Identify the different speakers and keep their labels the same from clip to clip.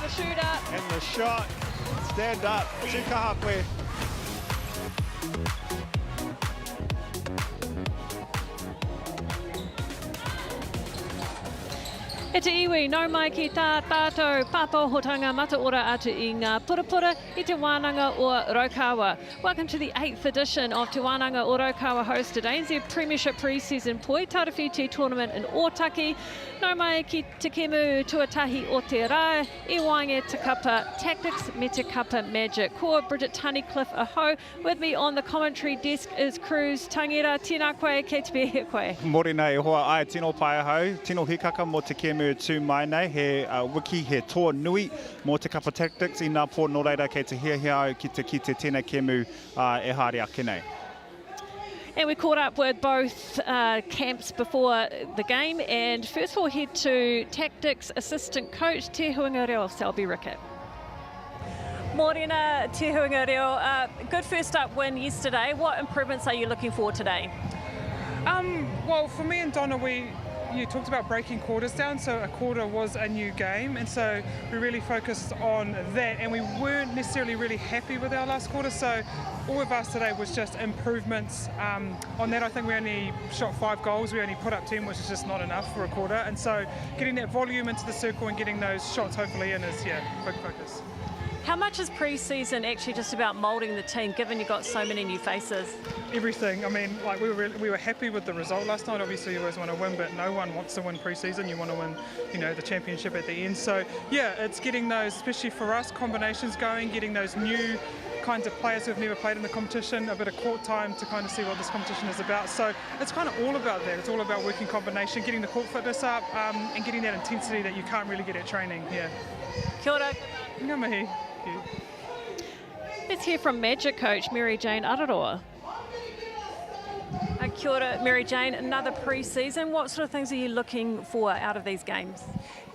Speaker 1: shooter.
Speaker 2: And the shot, stand up, Chikahakwe.
Speaker 1: E te iwi, nau mai ki tā tātou pāpohotanga mataora atu i ngā purapura i te Wānanga o Raukawa. Welcome to the 8th edition of Te Wānanga o Raukawa hosted ANZ Premiership Pre-Season Poi Tarawhiti Tournament in Ōtaki. Nau mai ki te kemu tuatahi o te rā, I wainge te kapa Tactix me te kapa Magic. Ko Bridget Tunnicliffe aho. With me on the commentary desk is Cruz Tangira. Tēnā koe, kei te pēhea koe.
Speaker 2: Mōre nei, hoa ai tino pai ahau, tino hikaka mō te kemu tū mai nei, he wiki he toa nui mō te kapa Tactix I ngā pō nō reira kei te hia au ki te tēnei kemu e haere ake nei.
Speaker 1: And we caught up with both camps before the game, and first of all head to Tactix assistant coach Te Huinga Reo, Selby Rickett. Morena, Te Huinga Reo, good first up win yesterday. What improvements are you looking for today?
Speaker 3: Well, for me and Donna, you talked about breaking quarters down, so a quarter was a new game, and so we really focused on that, and we weren't necessarily really happy with our last quarter, so all of us today was just improvements on that. I think we only shot 5 goals, we only put up 10, which is just not enough for a quarter, and so getting that volume into the circle and getting those shots hopefully in is, yeah, big focus.
Speaker 1: How much is pre-season actually just about moulding the team, given you've got so many new faces?
Speaker 3: Everything. I mean, like we were happy with the result last night. Obviously, you always want to win, but no one wants to win pre-season. You want to win, you know, the championship at the end. So yeah, it's getting those, especially for us, combinations going, getting those new kinds of players who've never played in the competition, a bit of court time to kind of see what this competition is about. So it's kind of all about that. It's all about working combination, getting the court fitness up, and getting that intensity that you can't really get at training. Yeah.
Speaker 1: Kia ora.
Speaker 3: Ngā mihi.
Speaker 1: Let's hear from Magic coach Mary Jane Araroa. Kia ora, Mary Jane, another pre-season. What sort of things are you looking for out of these games?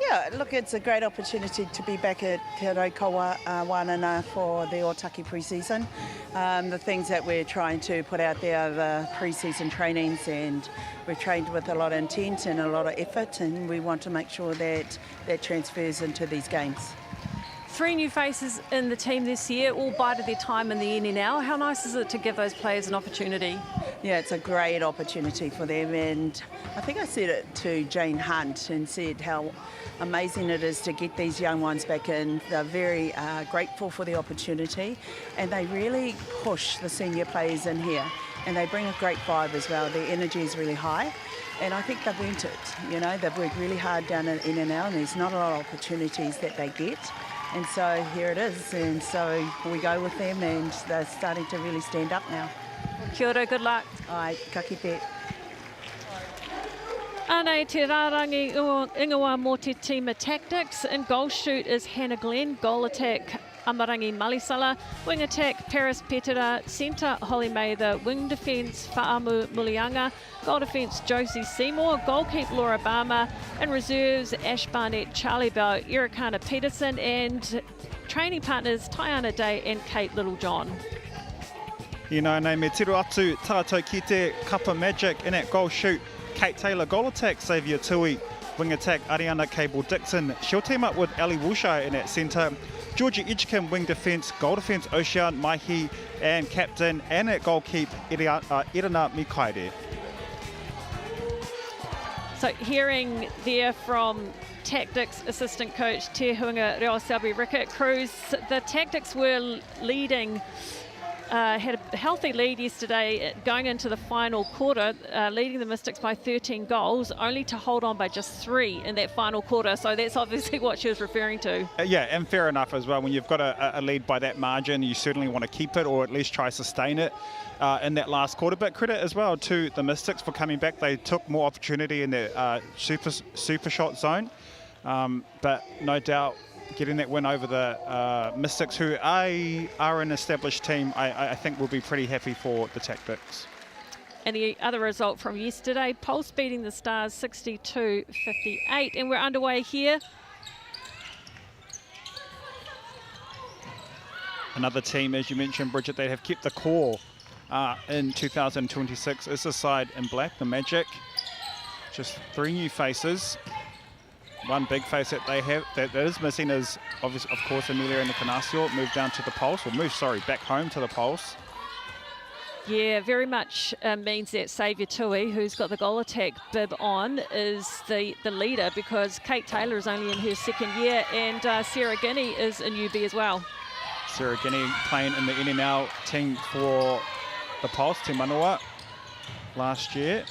Speaker 4: Yeah, look, it's a great opportunity to be back at Te Raukawa, Wānanga for the Ōtaki pre-season. The things that we're trying to put out there are the pre-season trainings, and we've trained with a lot of intent and a lot of effort, and we want to make sure that that transfers into these games.
Speaker 1: 3 new faces in the team this year, all bided their time in the NNL. How nice is it to give those players an opportunity?
Speaker 4: Yeah, it's a great opportunity for them, and I think I said it to Jane Hunt and said how amazing it is to get these young ones back in. They're very grateful for the opportunity, and they really push the senior players in here, and they bring a great vibe as well. Their energy is really high, and I think they've earned it. You know, they've worked really hard down at NNL, and there's not a lot of opportunities that they get. And so here it is, and so we go with them, and they're starting to really stand up now.
Speaker 1: Kia ora, good luck.
Speaker 4: Ai, ka kite.
Speaker 1: Anei te rārangi ingoa mō te team of Tactix. In goal shoot is Hannah Glenn, goal attack Amarangi Malisala, wing attack Paris Petera, centre Holly Mather, wing defence Fa'amu Mulianga, goal defence Josie Seymour, goalkeeper Laura Barmer, and reserves Ash Barnett, Charlie Bell, Ericana Peterson, and training partners Tiana Day and Kate Littlejohn.
Speaker 2: You know, nei me tiru atu tātou ki te kapa Magic in that goal shoot. Kate Taylor, goal attack Xavier Tui, wing attack Ariana Cable-Dixon. She'll team up with Ali Wusha in that centre. Georgia Edgecombe, wing defence, goal defence Ocean Maihi, and captain and at goalkeeper Irina Mikaire.
Speaker 1: So hearing there from Tactix assistant coach Te Huinga Reo Selby Rickett, Cruz, the Tactix were leading, had a healthy lead yesterday going into the final quarter, leading the Mystics by 13 goals, only to hold on by just 3 in that final quarter. So that's obviously what she was referring to.
Speaker 2: Yeah, and fair enough as well. When you've got a lead by that margin, you certainly want to keep it or at least try to sustain it in that last quarter. But credit as well to the Mystics for coming back. They took more opportunity in their super shot zone. But no doubt getting that win over the Mystics, who are an established team, I think will be pretty happy for the Tactix.
Speaker 1: And the other result from yesterday, Pulse beating the Stars 62-58. And we're underway here.
Speaker 2: Another team, as you mentioned, Bridget, they have kept the core in 2026 is the side in black, the Magic. Just 3 new faces. One big face that they have that is missing is, obviously, of course, Amelia and the Canasio moved down to the Pulse, or moved, sorry, back home to the Pulse.
Speaker 1: Yeah, very much means that Saviour Tui, who's got the goal attack bib on, is the leader, because Kate Taylor is only in her second year, and Sarah Guinea is a newbie as well.
Speaker 2: Sarah Guinea playing in the NNL team for the Pulse, Te Manawa, last year.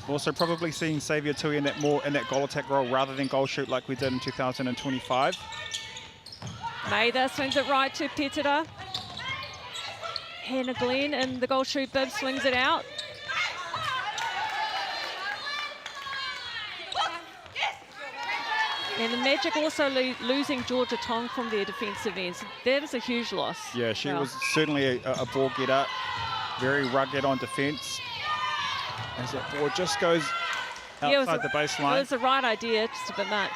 Speaker 2: Also probably seeing Saviour Tui in that goal attack role rather than goal shoot like we did in 2025.
Speaker 1: Mather swings it right to Petera. Hannah Glenn in the goal shoot bib swings it out. And the Magic also losing Georgia Tong from their defensive ends. That is a huge loss.
Speaker 2: Yeah, she was certainly a ball getter, very rugged on defence. As that ball just goes outside the baseline.
Speaker 1: It was the right idea, just a bit much.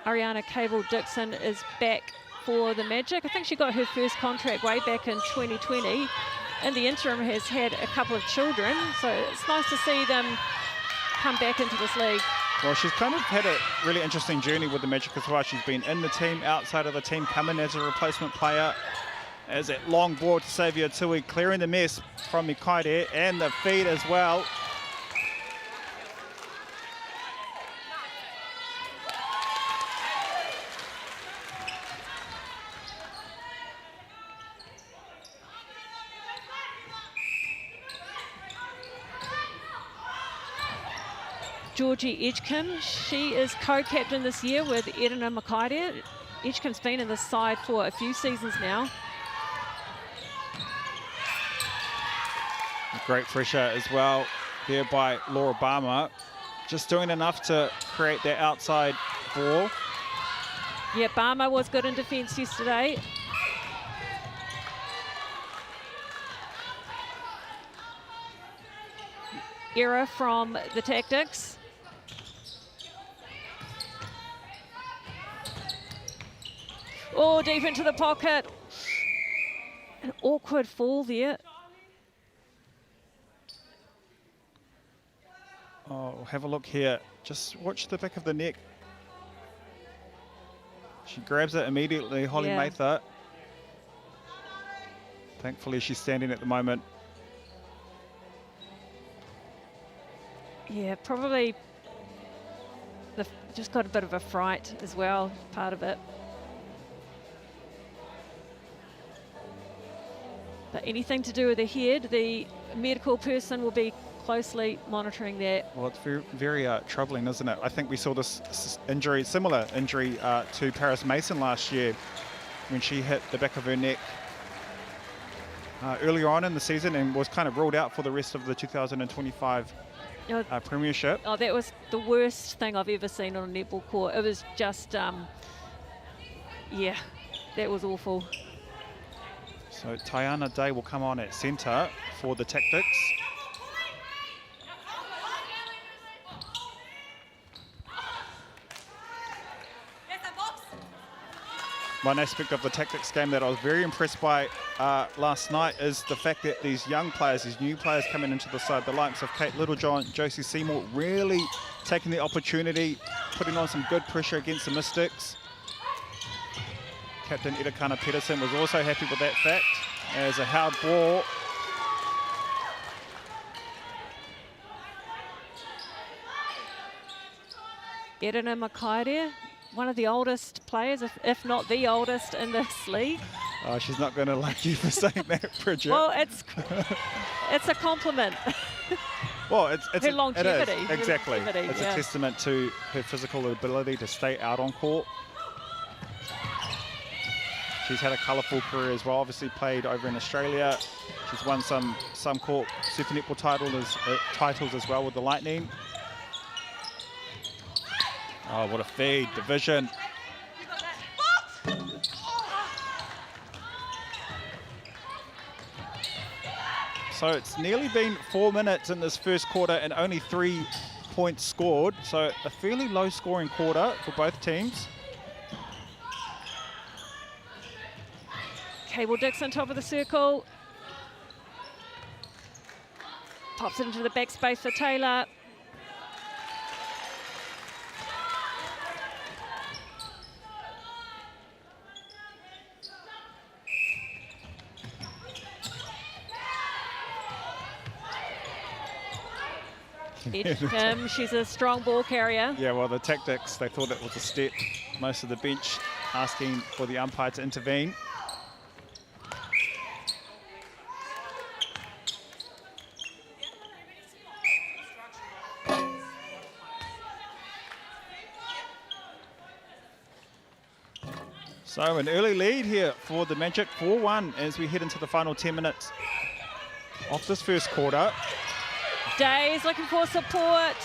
Speaker 1: Ariana Cable-Dixon is back for the Magic. I think she got her first contract way back in 2020. In the interim has had a couple of children, so it's nice to see them come back into this league.
Speaker 2: Well, she's kind of had a really interesting journey with the Magic as well. She's been in the team, outside of the team, come in as a replacement player. As that long ball to Saviour Tui, clearing the mess from Mikaire, and the feed as well.
Speaker 1: Georgie Edgecombe, she is co-captain this year with Edina Makaire. Edgecombe's been in the side for a few seasons now.
Speaker 2: A great pressure as well there by Laura Barmer. Just doing enough to create that outside ball.
Speaker 1: Yeah, Barmer was good in defence yesterday. Error from the Tactix. Oh, deep into the pocket. An awkward fall there.
Speaker 2: Oh, have a look here. Just watch the back of the neck. She grabs it immediately, Holly Mather. Thankfully, she's standing at the moment.
Speaker 1: Yeah, probably just got a bit of a fright as well, part of it. But anything to do with the head, the medical person will be closely monitoring that.
Speaker 2: Well, it's very, very troubling, isn't it? I think we saw this injury, similar injury to Paris Mason last year when she hit the back of her neck earlier on in the season and was kind of ruled out for the rest of the 2025 Premiership.
Speaker 1: Oh, that was the worst thing I've ever seen on a netball court. It was just, yeah, that was awful.
Speaker 2: So Tiana Day will come on at centre for the Tactix. One aspect of the Tactix game that I was very impressed by last night is the fact that these young players, these new players coming into the side, the likes of Kate Littlejohn, Josie Seymour, really taking the opportunity, putting on some good pressure against the Mystics. Captain Edakana Pedersen was also happy with that fact, as a hard ball.
Speaker 1: Edina Makaire, one of the oldest players, if not the oldest in this league.
Speaker 2: Oh, she's not going to like you for saying that, Bridget.
Speaker 1: Well, it's a compliment.
Speaker 2: Well, it's
Speaker 1: her longevity.
Speaker 2: It is, exactly.
Speaker 1: Longevity,
Speaker 2: it's a testament to her physical ability to stay out on court. She's had a colourful career as well. Obviously played over in Australia. She's won some court Super Netball titles as well with the Lightning. Oh, what a feed, division. So it's nearly been 4 minutes in this first quarter and only 3 points scored. So a fairly low scoring quarter for both teams.
Speaker 1: Cable Dixon, top of the circle. Pops it into the backspace for Taylor. Edgecombe, she's a strong ball carrier.
Speaker 2: Yeah, well, the Tactix, they thought it was a step. Most of the bench asking for the umpire to intervene. So an early lead here for the Magic, 4-1 as we head into the final 10 minutes of this first quarter.
Speaker 1: Days looking for support.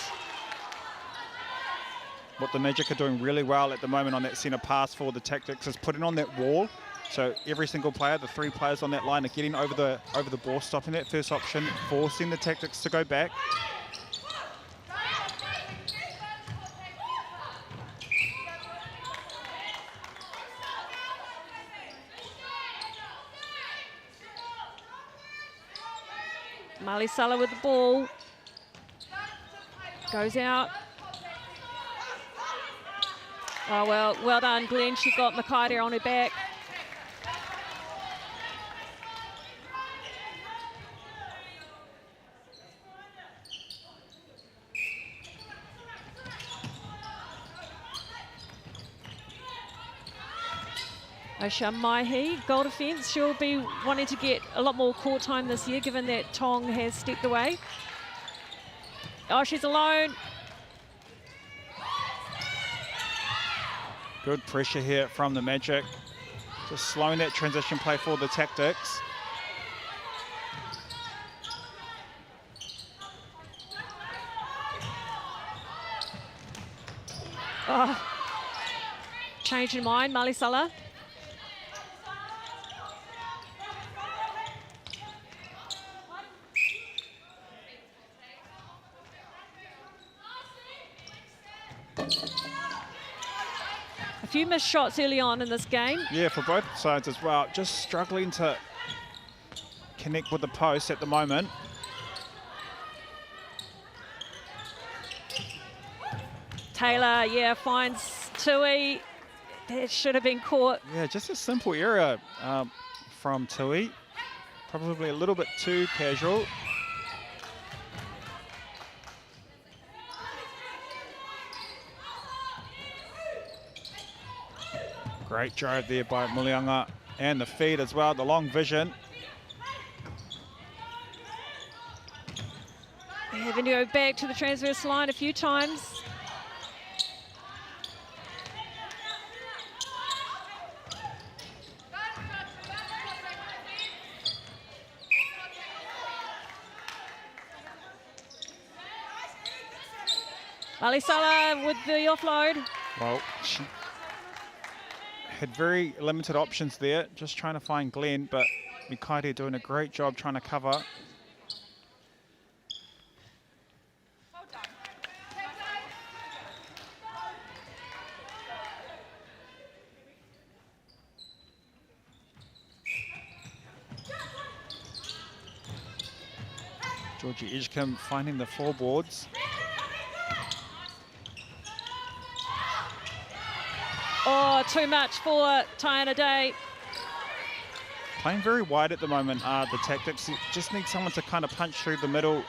Speaker 2: What the Magic are doing really well at the moment on that centre pass for the Tactix is putting on that wall. So every single player, the 3 players on that line, are getting over the ball, stopping that first option, forcing the Tactix to go back.
Speaker 1: Malisala with the ball. Goes out. Oh, well done, Glenn. She got Makaira on her back. Osha Maihi, goal defence. She'll be wanting to get a lot more court time this year, given that Tong has stepped away. Oh, she's alone.
Speaker 2: Good pressure here from the Magic. Just slowing that transition play for the Tactix.
Speaker 1: Oh. Changing mind, Malisala. A few missed shots early on in this game.
Speaker 2: Yeah, for both sides as well. Just struggling to connect with the post at the moment.
Speaker 1: Taylor, yeah, finds Tui. That should have been caught.
Speaker 2: Yeah, just a simple error from Tui. Probably a little bit too casual. Great drive there by Wānanga, and the feed as well, the long vision.
Speaker 1: Having to go back to the transverse line a few times. Malisala with the offload.
Speaker 2: Well, she had very limited options there, just trying to find Glenn, but Mikaite doing a great job trying to cover. Georgie Edgecombe finding the floorboards.
Speaker 1: Oh, too much for Tiana Day.
Speaker 2: Playing very wide at the moment are the Tactix. Just need someone to kind of punch through the middle,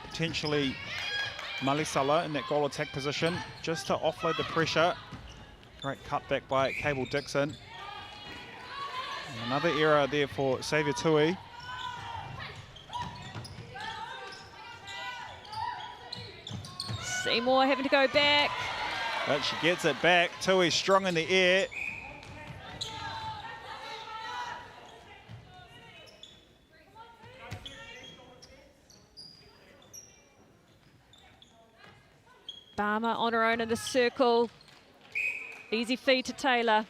Speaker 2: potentially Malisala in that goal attack position, just to offload the pressure. Great cutback by Cable Dixon. And another error there for Saviour Tui.
Speaker 1: Seymour having to go back.
Speaker 2: But she gets it back. Tui strong in the air.
Speaker 1: Barmer on her own in the circle. Easy feed to Taylor.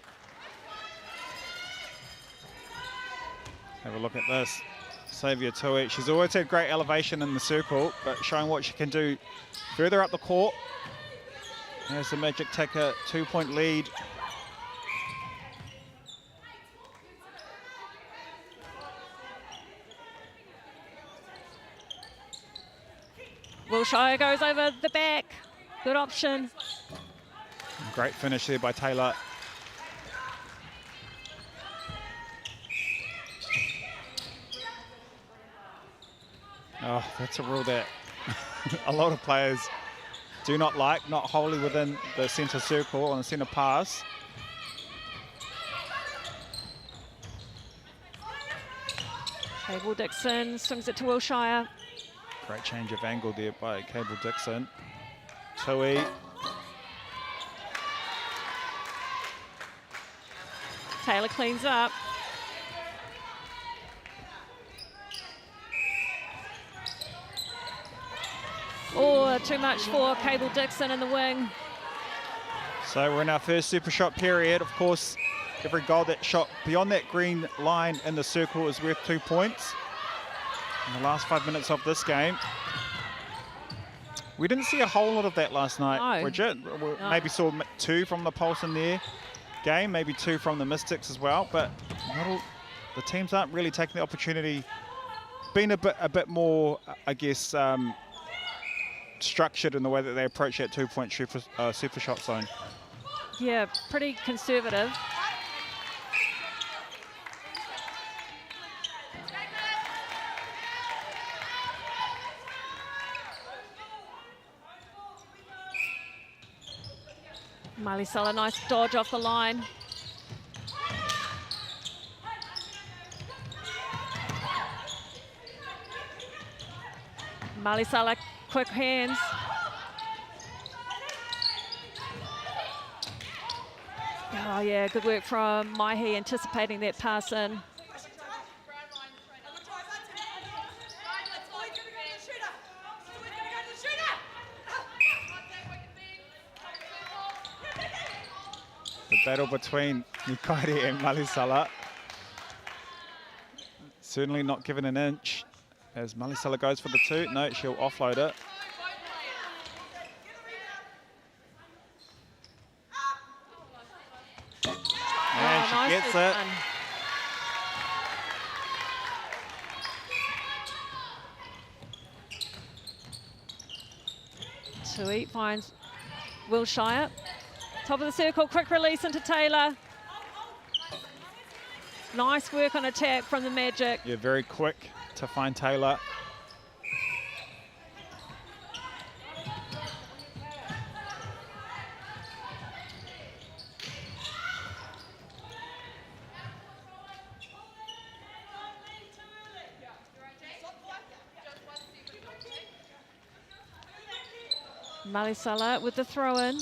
Speaker 2: Have a look at this. Saviour Tui. She's always had great elevation in the circle, but showing what she can do further up the court. As the Magic take a 2-point lead.
Speaker 1: Wilshire goes over the back. Good option.
Speaker 2: Great finish there by Taylor. Oh, that's a rule that a lot of players do not like, not wholly within the centre circle on the centre pass.
Speaker 1: Cable Dixon swings it to Wilshire.
Speaker 2: Great change of angle there by Cable Dixon. Tui.
Speaker 1: Taylor cleans up. Oh, too much for Cable Dixon in the wing.
Speaker 2: So we're in our first super shot period. Of course, every goal that shot beyond that green line in the circle is worth 2 points. In the last 5 minutes of this game. We didn't see a whole lot of that last night,
Speaker 1: No.
Speaker 2: Bridget. We maybe saw 2 from the Pulse in their game, maybe 2 from the Mystics as well, but not all, the teams aren't really taking the opportunity, being a bit more, I guess, structured in the way that they approach that 2-point super shot zone.
Speaker 1: Yeah, pretty conservative. Malisala, nice dodge off the line. Malisala, quick hands. Oh yeah, good work from Maihi, anticipating that pass in.
Speaker 2: The battle between Nikairi and Malisala. Certainly not given an inch as Malisala goes for the 2. No, she'll offload it. And she gets it.
Speaker 1: Done. Tui finds Wilshire. Top of the circle, quick release into Taylor. Nice work on attack from the Magic.
Speaker 2: Yeah, very quick to find Taylor.
Speaker 1: Malisala with the throw-in.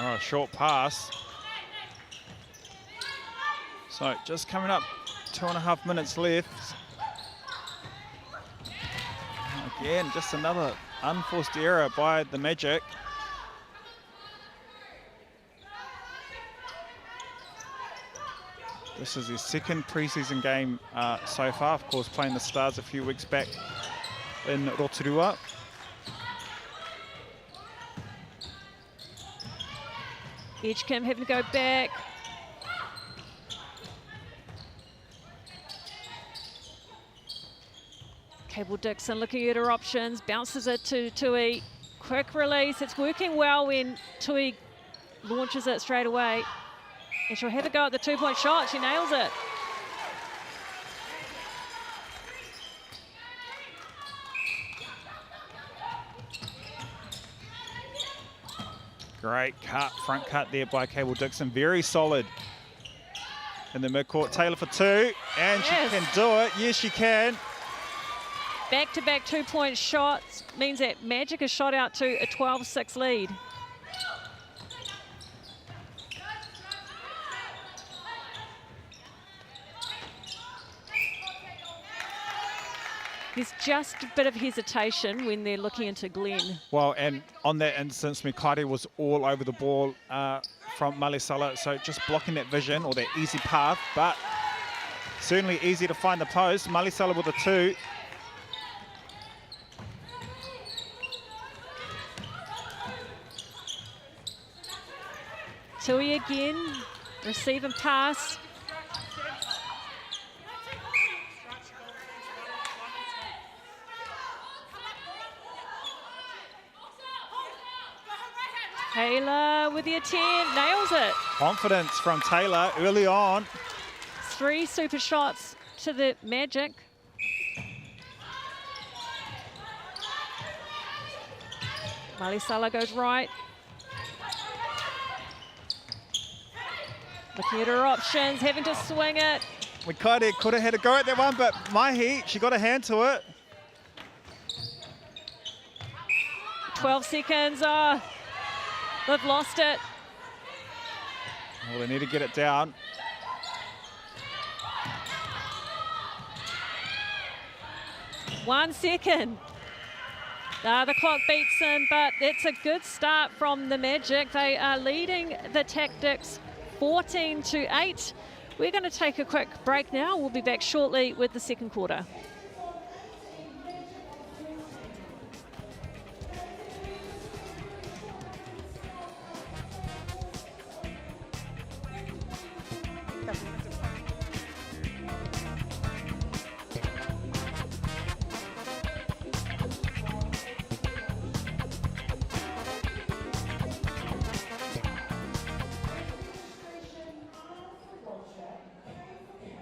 Speaker 2: Oh, short pass. So just coming up, 2.5 minutes left. Again, just another unforced error by the Magic. This is his second pre-season game so far, of course, playing the Stars a few weeks back in Rotorua.
Speaker 1: Edgecamp having to go back. Cable Dixon looking at her options, bounces it to Tui. Quick release, it's working well when Tui launches it straight away. And she'll have a go at the 2-point shot, she nails it.
Speaker 2: Great cut, front cut there by Cable Dixon. Very solid in the midcourt. Taylor for 2, and she can do it. Yes, she can.
Speaker 1: Back-to-back 2-point shots means that Magic is shot out to a 12-6 lead. There's just a bit of hesitation when they're looking into Glenn.
Speaker 2: Well, and on that instance, Mikairi was all over the ball from Malisala, so just blocking that vision or that easy path, but certainly easy to find the post. Malisala with a 2.
Speaker 1: Tui again, receive and pass. Taylor with the attempt, nails it.
Speaker 2: Confidence from Taylor early on.
Speaker 1: 3 super shots to the Magic. Malisala goes right. Looking at her options, having to swing it.
Speaker 2: Wikaere could have had a go at that one, but Mahi, she got a hand to it.
Speaker 1: 12 seconds. Oh, they've lost it.
Speaker 2: Well, they need to get it down.
Speaker 1: One second. The clock beats them, but it's a good start from the Magic. They are leading the Tactix 14-8. We're going to take a quick break now. We'll be back shortly with the second quarter.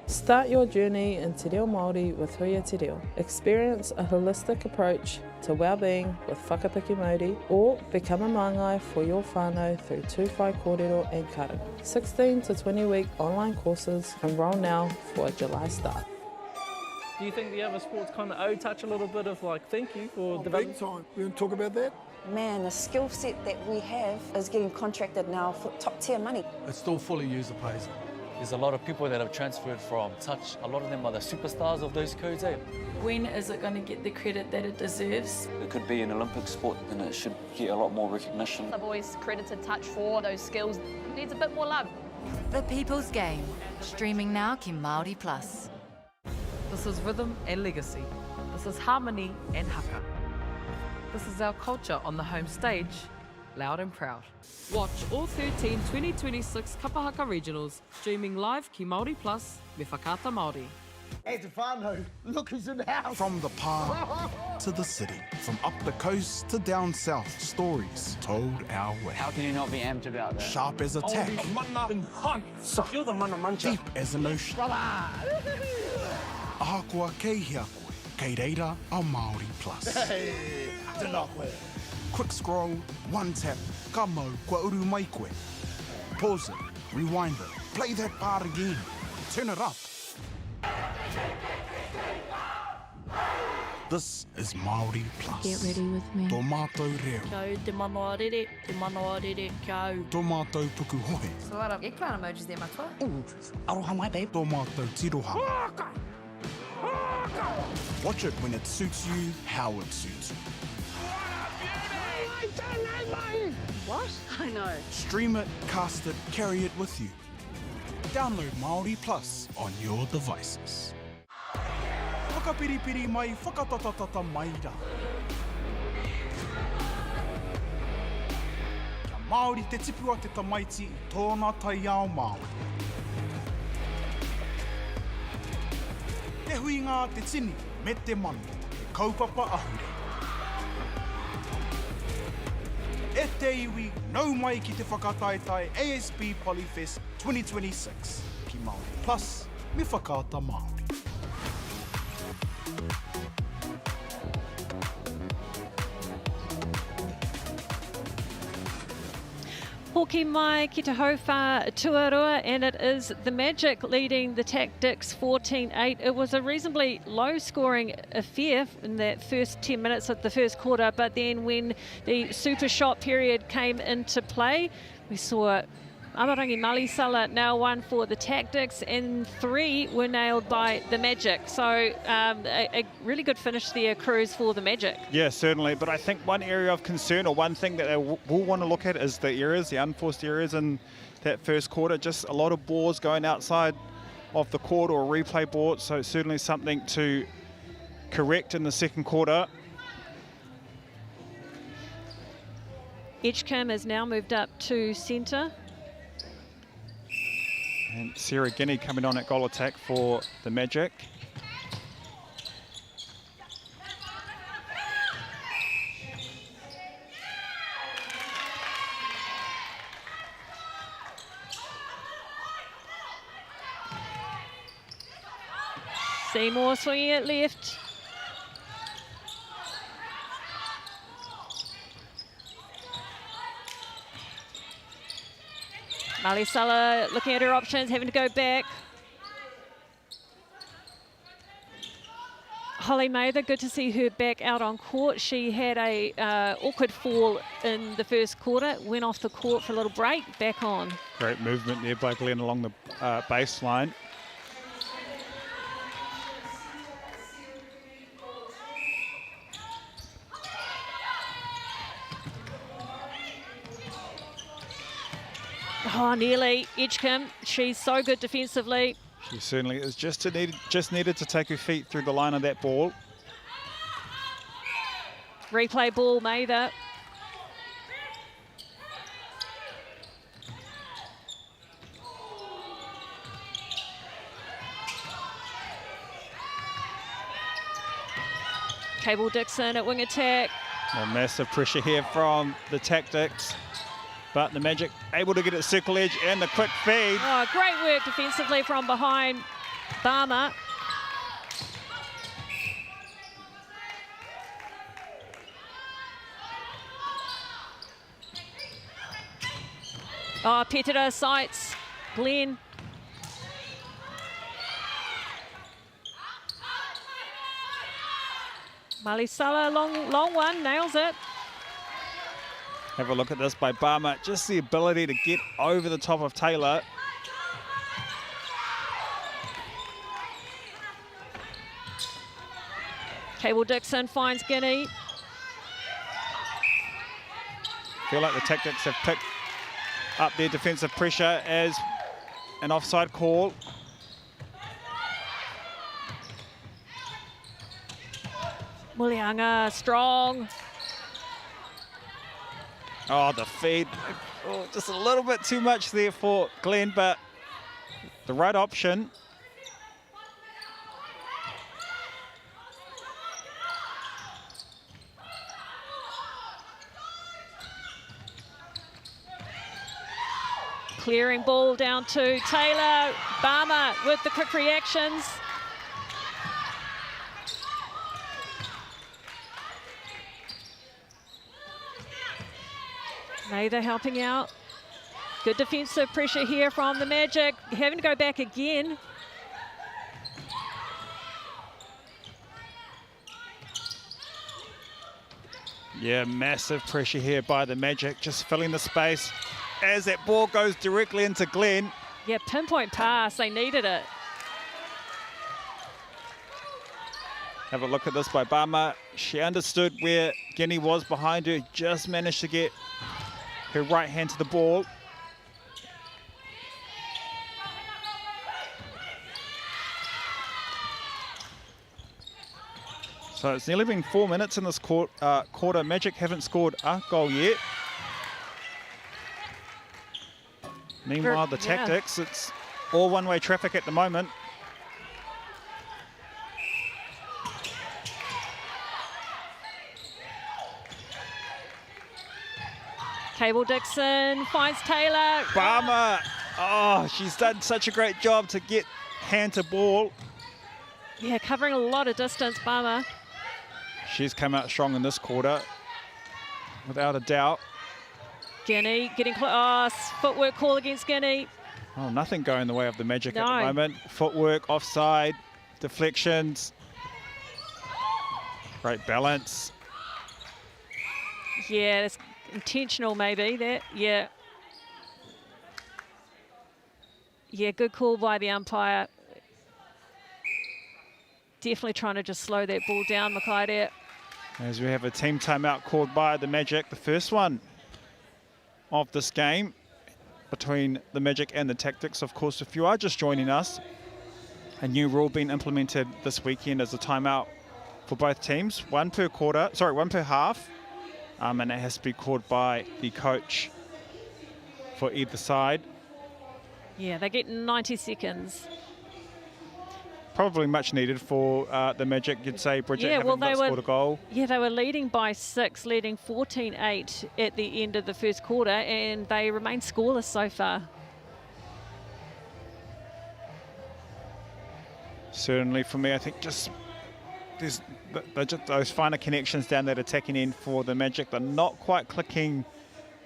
Speaker 5: Start your journey in Te Reo Māori with Huia Te Reo. Experience a holistic approach to well-being with whakapiki Māori, or become a māngai for your whānau through tūwhai kōrero and karu. 16 to 20 week online courses. Enroll now for a July start.
Speaker 6: Do you think the other sports kind of touch a little bit of like thank you for
Speaker 7: Big time. We don't talk about that.
Speaker 8: Man, the skill set that we have is getting contracted now for top tier money.
Speaker 7: It's still fully user pays.
Speaker 9: There's a lot of people that have transferred from touch. A lot of them are the superstars of those codes, eh?
Speaker 10: When is it going to get the credit that it deserves?
Speaker 9: It could be an Olympic sport and it should get a lot more recognition.
Speaker 11: I've always credited touch for those skills. It needs a bit more love.
Speaker 12: The People's Game, streaming now ki MāORI Plus.
Speaker 13: This is rhythm and legacy. This is harmony and haka. This is our culture on the home stage, loud and proud. Watch all 13 2026 Kapahaka Regionals, streaming live ki MāORI Plus me whakaata Māori.
Speaker 14: Hey, Stefano, look who's in the house.
Speaker 15: From the park to the city, from up the coast to down south, stories told our way.
Speaker 16: How can you not be amped about that?
Speaker 15: Sharp as a tack,
Speaker 14: You're the mana mancha.
Speaker 15: deep as an ocean. Ahakoa kei hea koe, kei reira a MāORI Plus.
Speaker 14: Hey, Tanakwe.
Speaker 15: Quick scroll, one tap, ka mau kua uru mai koe. Pause it, rewind it, play that part again, turn it up. This is MāORI Plus.
Speaker 12: Get ready with me.
Speaker 15: Tō mātou reo.
Speaker 10: Kau te manoarere, kau.
Speaker 15: Tō mātou puku hohe.
Speaker 12: So what up, eggplant emojis there, matua?
Speaker 14: Ooh, aroha mai, babe.
Speaker 15: Tō mātou tiroha. Watch it when it suits you, how it suits you.
Speaker 11: What? I know.
Speaker 15: Stream it, cast it, carry it with you. Download MāORI Plus on your devices. Whakapiripiri mai, whakatatatata mai rā. Kia MāORI te tipua te tamaiti I tōna tai ao MāORI. Te huinga te tini me te manu, te kaupapa ahure. E te iwi, nau mai ki te whakataetai ASB Polyfest 2026 ki MāORI Plus me whakaata MāORI.
Speaker 1: Hoki mai ki te hauwha tuarua, and it is the Magic leading the Tactix 14-8. It was a reasonably low-scoring affair in that first 10 minutes of the first quarter, but then when the super shot period came into play, we saw Amarangi Malisala nail one for the Tactix, and 3 were nailed by the Magic. So a really good finish there, Cruz, for the Magic.
Speaker 2: Yeah, certainly. But I think one area of concern, or one thing that they will want to look at, is the errors, the unforced errors in that first quarter. Just a lot of balls going outside of the court or replay board. So certainly something to correct in the second quarter.
Speaker 1: Edgecombe has now moved up to centre.
Speaker 2: And Sarah Guinea coming on at goal attack for the Magic.
Speaker 1: Seymour swinging it left. Malisala looking at her options, having to go back. Holly Mather, good to see her back out on court. She had a awkward fall in the first quarter, went off the court for a little break, back on.
Speaker 2: Great movement there by Glenn along the baseline.
Speaker 1: Oh, nearly. Edgecombe, she's so good defensively.
Speaker 2: She certainly is. Just needed to take her feet through the line of that ball.
Speaker 1: Replay ball, Mather. Cable Dixon at wing attack.
Speaker 2: Well, massive pressure here from the Tactix. But the Magic able to get it circle edge and the quick feed.
Speaker 1: Oh, great work defensively from behind Barmer. Oh, Petera sights Glenn. Malisala, long one, nails it.
Speaker 2: Have a look at this by Barmer. Just the ability to get over the top of Taylor.
Speaker 1: Cable Dixon finds Guinea.
Speaker 2: Feel like the Tactics have picked up their defensive pressure as an offside call.
Speaker 1: Wānanga strong.
Speaker 2: Oh, the feed. Oh, just a little bit too much there for Glenn, but the right option.
Speaker 1: Clearing ball down to Taylor. Barmer with the quick reactions. Mather helping out. Good defensive pressure here from the Magic. Having to go back again.
Speaker 2: Yeah, massive pressure here by the Magic, just filling the space as that ball goes directly into Glenn.
Speaker 1: Yeah, pinpoint pass. They needed it.
Speaker 2: Have a look at this by Barmer. She understood where Guinea was behind her, just managed to get her right hand to the ball. So it's nearly been 4 minutes in this quarter. Magic haven't scored a goal yet. Meanwhile, the Tactics, it's all one-way traffic at the moment.
Speaker 1: Cable Dixon finds Taylor.
Speaker 2: Barmer, oh, she's done such a great job to get hand to ball.
Speaker 1: Yeah, covering a lot of distance, Barmer.
Speaker 2: She's come out strong in this quarter, without a doubt.
Speaker 1: Guinea getting close. Oh, footwork call against Guinea.
Speaker 2: Oh, nothing going the way of the Magic at the
Speaker 1: No.
Speaker 2: moment. Footwork, offside, deflections. Great balance.
Speaker 1: Yeah, it's intentional maybe, that, yeah. Yeah, good call by the umpire. Definitely trying to just slow that ball down, Makaire.
Speaker 2: As we have a team timeout called by the Magic, the first one of this game between the Magic and the Tactics. Of course, if you are just joining us, a new rule being implemented this weekend as a timeout for both teams, one per half, and it has to be called by the coach for either side.
Speaker 1: Yeah, they get 90 seconds.
Speaker 2: Probably much needed for the Magic, you'd say. Bridget
Speaker 1: Yeah, well,
Speaker 2: having not scored a goal.
Speaker 1: Yeah, they were leading by 6, leading 14-8 at the end of the first quarter, and they remain scoreless so far.
Speaker 2: Certainly for me, I think just there's just those finer connections down that attacking end for the Magic. They're not quite clicking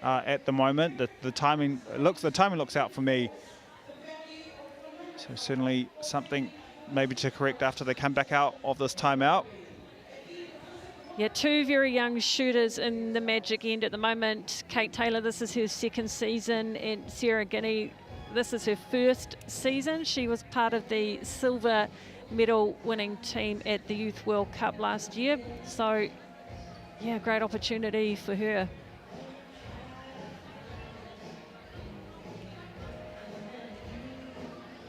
Speaker 2: at the moment. The timing looks out for me. So certainly something maybe to correct after they come back out of this timeout.
Speaker 1: Yeah, two very young shooters in the Magic end at the moment. Kate Taylor, this is her second season, and Sarah Guinea, this is her first season. She was part of the silver medal winning team at the Youth World Cup last year. So, yeah, great opportunity for her.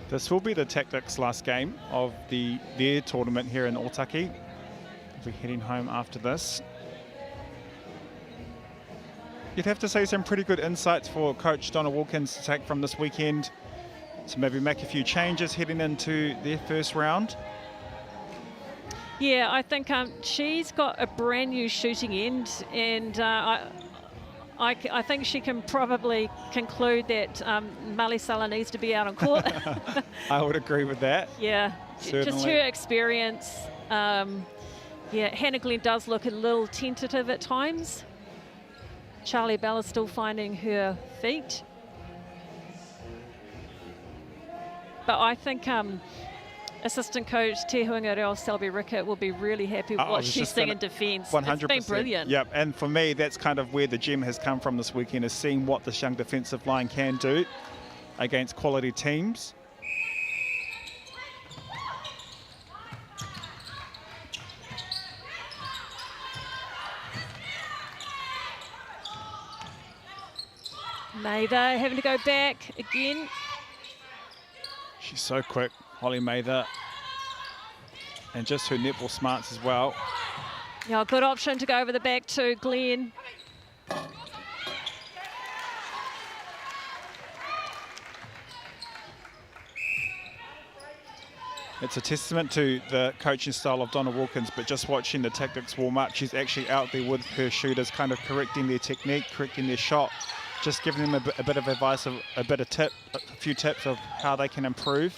Speaker 2: This will be the Tactix last game of their tournament here in Otaki. We're heading home after this. You'd have to say some pretty good insights for Coach Donna Wilkins to take from this weekend, to maybe make a few changes heading into their first round.
Speaker 1: Yeah, I think she's got a brand new shooting end, and I think she can probably conclude that Mali Sala needs to be out on court.
Speaker 2: I would agree with that.
Speaker 1: Yeah,
Speaker 2: certainly.
Speaker 1: Just her experience. Yeah, Hannah Glenn does look a little tentative at times. Charlie Bell is still finding her feet. But I think assistant coach Te Huinga Selby Rickett will be really happy with what she's seeing in defence.
Speaker 2: 100%.
Speaker 1: It's been brilliant.
Speaker 2: Yep, and for me, that's kind of where the gem has come from this weekend, is seeing what this young defensive line can do against quality teams.
Speaker 1: Mather having to go back again.
Speaker 2: She's so quick, Holly Mather. And just her netball smarts as well.
Speaker 1: Yeah, good option to go over the back to Glenn.
Speaker 2: It's a testament to the coaching style of Donna Wilkins, but just watching the Tactix warm up, she's actually out there with her shooters, kind of correcting their technique, correcting their shot, just giving them a bit of advice, a few tips of how they can improve.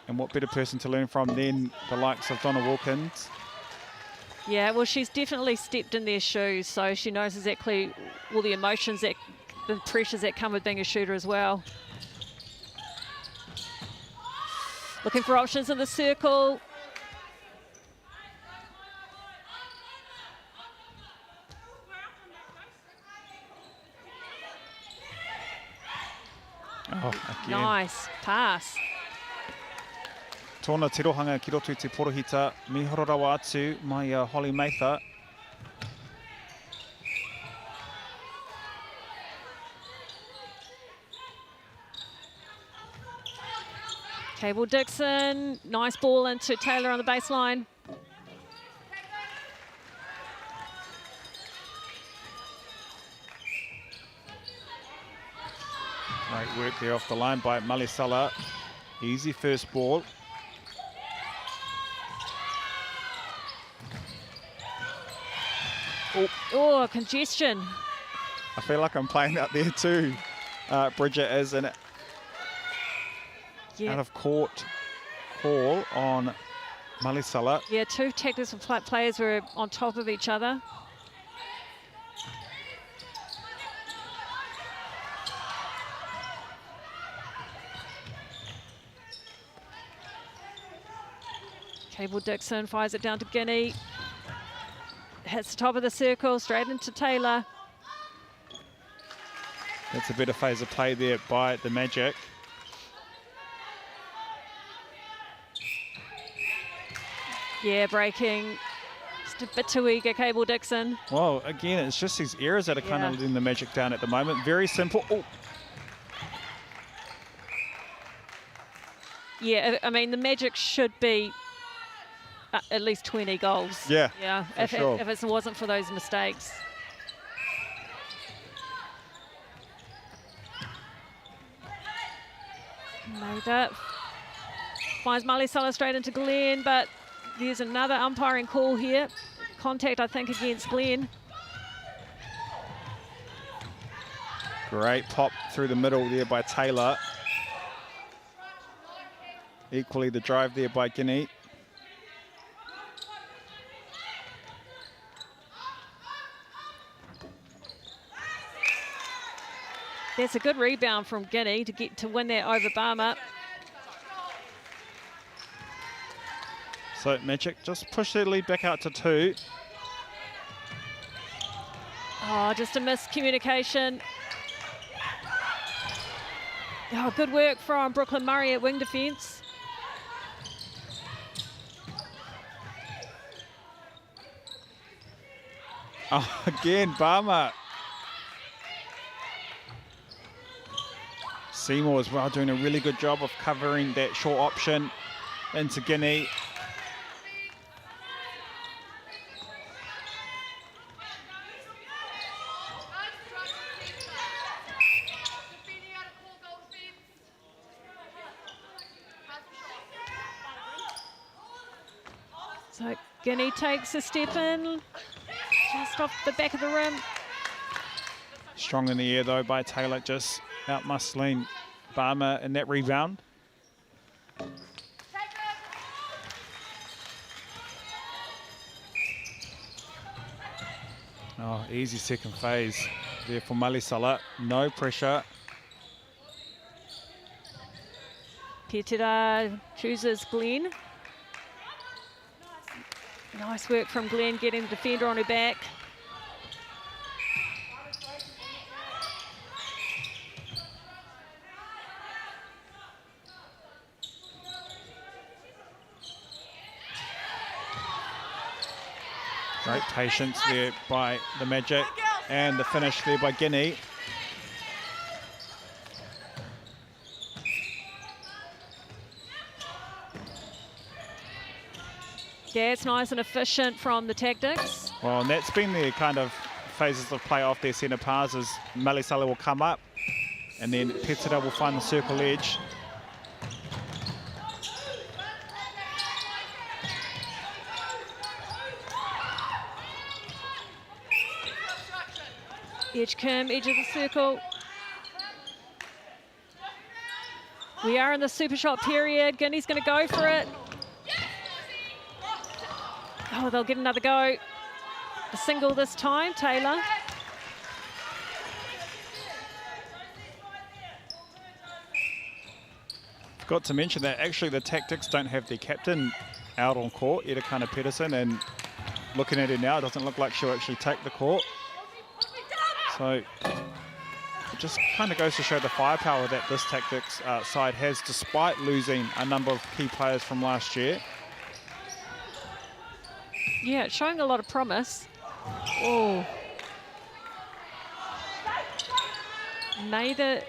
Speaker 2: And what better person to learn from than the likes of Donna Wilkins.
Speaker 1: Yeah, well, she's definitely stepped in their shoes, so she knows exactly all the emotions, the pressures that come with being a shooter as well. Looking for options in the circle.
Speaker 2: Oh, again.
Speaker 1: Nice pass.
Speaker 2: Tōna tirohanga ki roto i te porohita, mihoro rawa atu mai Holly Mather.
Speaker 1: Cable Dixon, nice ball into Taylor on the baseline.
Speaker 2: Great work there off the line by Malisala. Easy first ball.
Speaker 1: Oh, congestion.
Speaker 2: I feel like I'm playing out there too, Bridget, as an out of court call on Malisala.
Speaker 1: Yeah, two Tactix players were on top of each other. Cable Dixon fires it down to Guinea. Hits the top of the circle, straight into Taylor.
Speaker 2: That's a better phase of play there by the Magic.
Speaker 1: Yeah, breaking. Just a bit too eager, Cable Dixon.
Speaker 2: Well, again, it's just these errors that are kind of letting the Magic down at the moment. Very simple. Oh.
Speaker 1: Yeah, I mean, the Magic should be at least 20 goals.
Speaker 2: Yeah,
Speaker 1: if
Speaker 2: sure.
Speaker 1: If it wasn't for those mistakes. Mather finds Malisala straight into Glenn, but there's another umpiring call here. Contact, I think, against Glenn.
Speaker 2: Great pop through the middle there by Taylor. Equally the drive there by Guinea.
Speaker 1: That's a good rebound from Guinea to get to win that over Barma.
Speaker 2: So Magic just push their lead back out to 2.
Speaker 1: Oh, just a miscommunication. Oh, good work from Brooklyn Murray at wing defence.
Speaker 2: Oh, again, Barma. Seymour as well doing a really good job of covering that short option into Guinea.
Speaker 1: So Guinea takes a step in, just off the back of the rim.
Speaker 2: Strong in the air though by Taylor, just out muscling Barma in that rebound. Oh, easy second phase there for Malisala. No pressure.
Speaker 1: Petera chooses Glenn. Nice work from Glenn, getting the defender on her back.
Speaker 2: Great patience there by the Magic, and the finish there by Guinea.
Speaker 1: Yeah, it's nice and efficient from the Tactix.
Speaker 2: Well, and that's been the kind of phases of play off their centre passes. Malisala will come up, and then Petera will find the circle edge.
Speaker 1: Edgecombe, edge of the circle. We are in the super shot period. Guinea's going to go for it. Oh, they'll get another go. A single this time, Taylor.
Speaker 2: Forgot to mention that actually the Tactix don't have their captain out on court, Edekana Pedersen, and looking at her now, it doesn't look like she'll actually take the court. So it just kind of goes to show the firepower that this Tactix side has, despite losing a number of key players from last year.
Speaker 1: Yeah, it's showing a lot of promise. Oh. Neither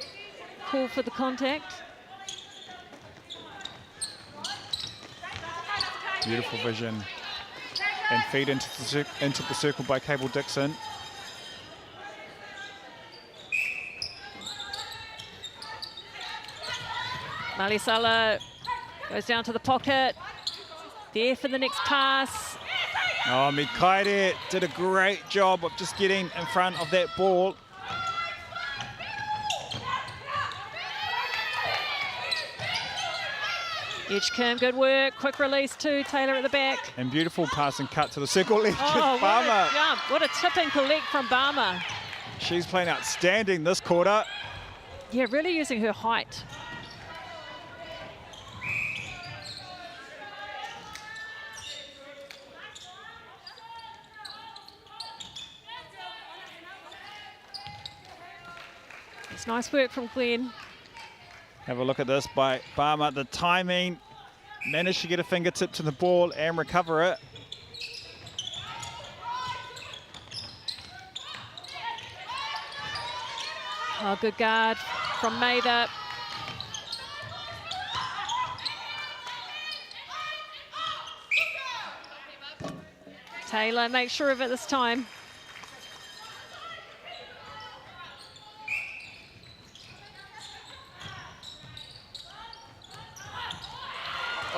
Speaker 1: call for the contact.
Speaker 2: Beautiful vision. And feed into the circle by Cable Dixon.
Speaker 1: Malisala goes down to the pocket. There for the next pass.
Speaker 2: Oh, Mikaere did a great job of just getting in front of that ball.
Speaker 1: Edgecombe, good work. Quick release to Taylor at the back.
Speaker 2: And beautiful pass and cut to the circle edge.
Speaker 1: Oh,
Speaker 2: Barma.
Speaker 1: what a jump. What a tip and collect from Barma.
Speaker 2: She's playing outstanding this quarter.
Speaker 1: Yeah, really using her height. It's nice work from Glenn.
Speaker 2: Have a look at this by Barma. The timing, managed to get a fingertip to the ball and recover it.
Speaker 1: Oh, good guard from Mather. Taylor makes sure of it this time.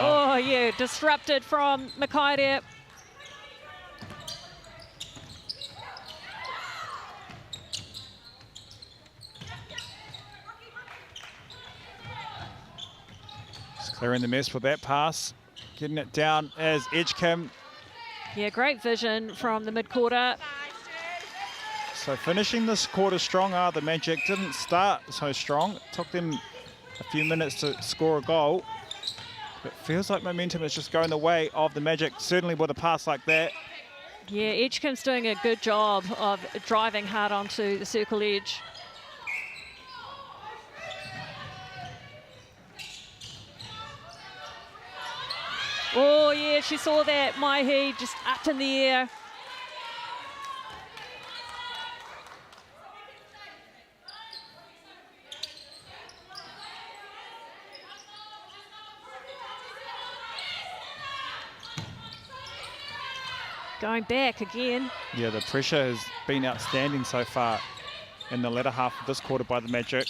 Speaker 1: Oh, yeah, disrupted from Makaere.
Speaker 2: Just Clearing the mess with that pass. Getting it down as Edgecombe.
Speaker 1: Yeah, great vision from the mid-quarter.
Speaker 2: So finishing this quarter strong. The Magic didn't start so strong. It took them a few minutes to score a goal. It feels like momentum is just going the way of the Magic, certainly with a pass like that.
Speaker 1: Yeah, Edgecombe's doing a good job of driving hard onto the circle edge. Oh, yeah, she saw that. Maihi just up in the air. Going back again.
Speaker 2: Yeah, the pressure has been outstanding so far in the latter half of this quarter by the Magic.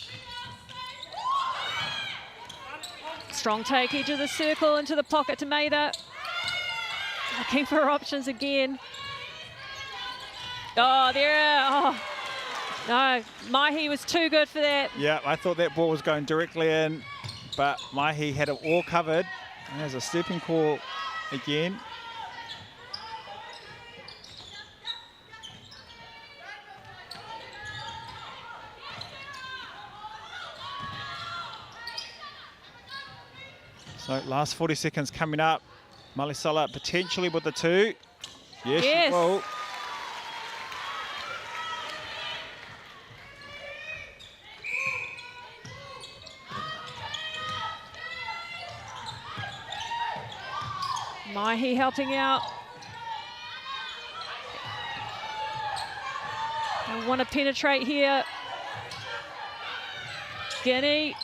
Speaker 1: Strong take, edge of the circle, into the pocket to Maida. Looking for options again. Oh, there. Oh. No, Maihi was too good for that.
Speaker 2: Yeah, I thought that ball was going directly in, but Maihi had it all covered. And there's a stepping call again. So last 40 seconds coming up. Malisala potentially with the 2. Yes, she will.
Speaker 1: Maihi helping out. I want to penetrate here. Guinea.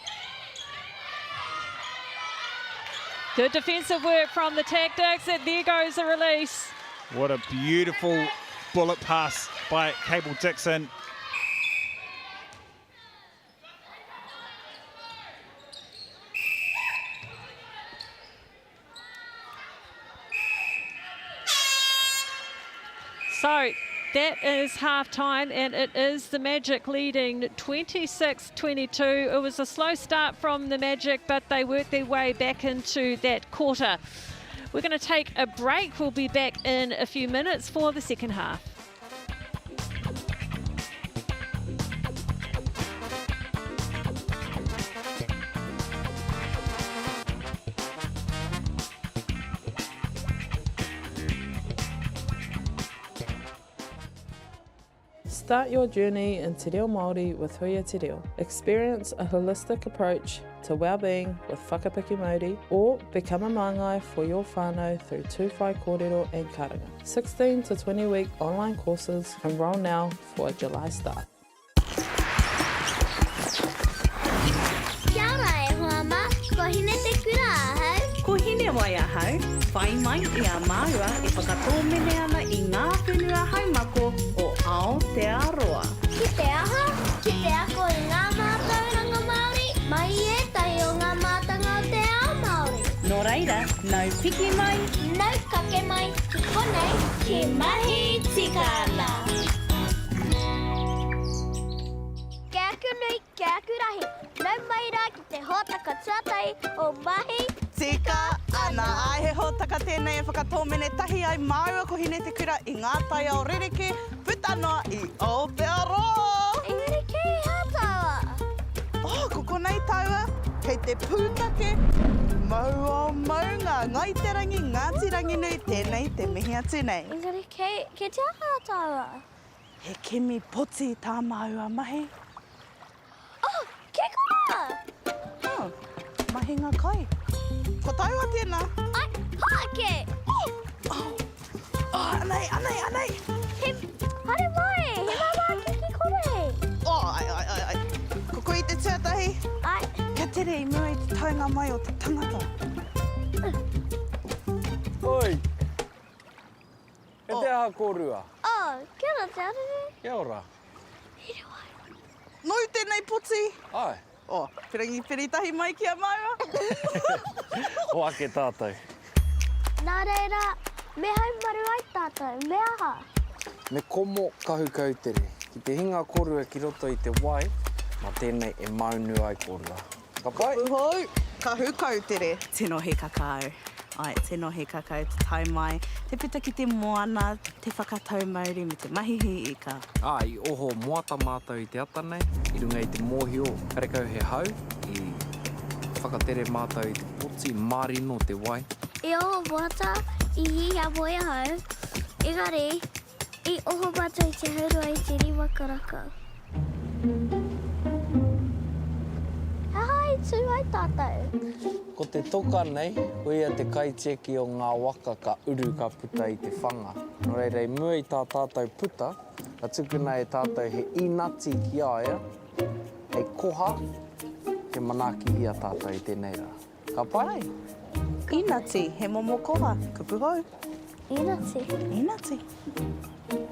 Speaker 1: Good defensive work from the Tactix, and there goes the release.
Speaker 2: What a beautiful bullet pass by Cable Dixon.
Speaker 1: So that is half-time, and it is the Magic leading 26-22. It was a slow start from the Magic, but they worked their way back into that quarter. We're going to take a break. We'll be back in a few minutes for the second half.
Speaker 5: Start your journey in Te Reo Māori with Huia Te Reo. Experience a holistic approach to well-being with whakapiki Māori, or become a māngai for your whānau through tūwhai kōrero and karanga. 16 to 20 week online courses. Enroll now for a July start.
Speaker 16: Kia ora e hoama, ko hine te kura ahau.
Speaker 17: Ko hine wai ahau, whai mai i a Māua e whakatōmene ana i ngā whenua haumako o Aotearoa.
Speaker 16: Ki te aha, ki te ako i ngā mātauranga Māori, mai e tai o ngā mātanga o te ao Māori.
Speaker 17: Nō reira, nau piki mai,
Speaker 16: nau kake mai, ki konei, ki mahi tikana. Kia kunui, kia kurahi, nau mai rā ki te hōtaka tuatai o mahi
Speaker 17: tika ana. Ai he hōtaka tēnei e whakatōmene tahi ai Māua ko hine te kura i ngā tai o Rereke, Putanoa i Aotearoa.
Speaker 16: Engari kei hātaua.
Speaker 17: Oh, ko konei taua, kei te pūtake, mau o maunga, ngaiterangi, ngātirangi nui, tēnei te mihi atu nei.
Speaker 16: Engari kei te hātaua.
Speaker 17: He kimi poti tā Māua mahi.
Speaker 16: Oh, kei kora!
Speaker 17: Oh, mahi ngā kai. Ko taua tēnā.
Speaker 16: Ai, hāke!
Speaker 17: Oh, anei.
Speaker 16: He, hare mai, he mama ki kore.
Speaker 17: Oh, ai. Ko koe I te tuatahi.
Speaker 16: Ai.
Speaker 17: Kia tere I mua I te taunga mai o te tangata.
Speaker 18: Oi! E te aha kōrua?
Speaker 16: Oh, kia ora te arere.
Speaker 18: Kia ora.
Speaker 16: Here wai.
Speaker 17: Nau tēnei poti.
Speaker 18: Ai.
Speaker 17: Oh, pirangi piritahi mai ki a Māua.
Speaker 18: O ake tātou.
Speaker 16: Nā reira, me haumaru ai tātou, me aha.
Speaker 18: Me komo kahukau tere. Ki te hinga kōrua ki roto I te wai, ma tēnei e maunu ai kōrua. Ka pai?
Speaker 17: Uhoi. Kahukau tere. Tēnō he kakao. Ai, tēnō he kakao te tai mai. Te pita ki te moana, te whakatau Māori me te mahihi i ka.
Speaker 18: I oho moata mātou i te atanei, I runga I te mōhio karekau he hau, I whakatere mātou I te poti, mārino te wai.
Speaker 16: I oho moata, I hihia moe hau. Engari, I oho mātou I te haurua I te rima karaka. Hai, tū ai tātou.
Speaker 18: Ko te toka nei, hoia te kaitieki o ngā waka ka uru ka puta I te whanga. Nō reirei mua I tā tātou puta, ka tukuna e tātou he inati ki aia, he koha, he manaki ia tātou I tēnei rā. Ka pai?
Speaker 17: Inati, he momo koha, kupu hau.
Speaker 16: Inati.
Speaker 17: Inati.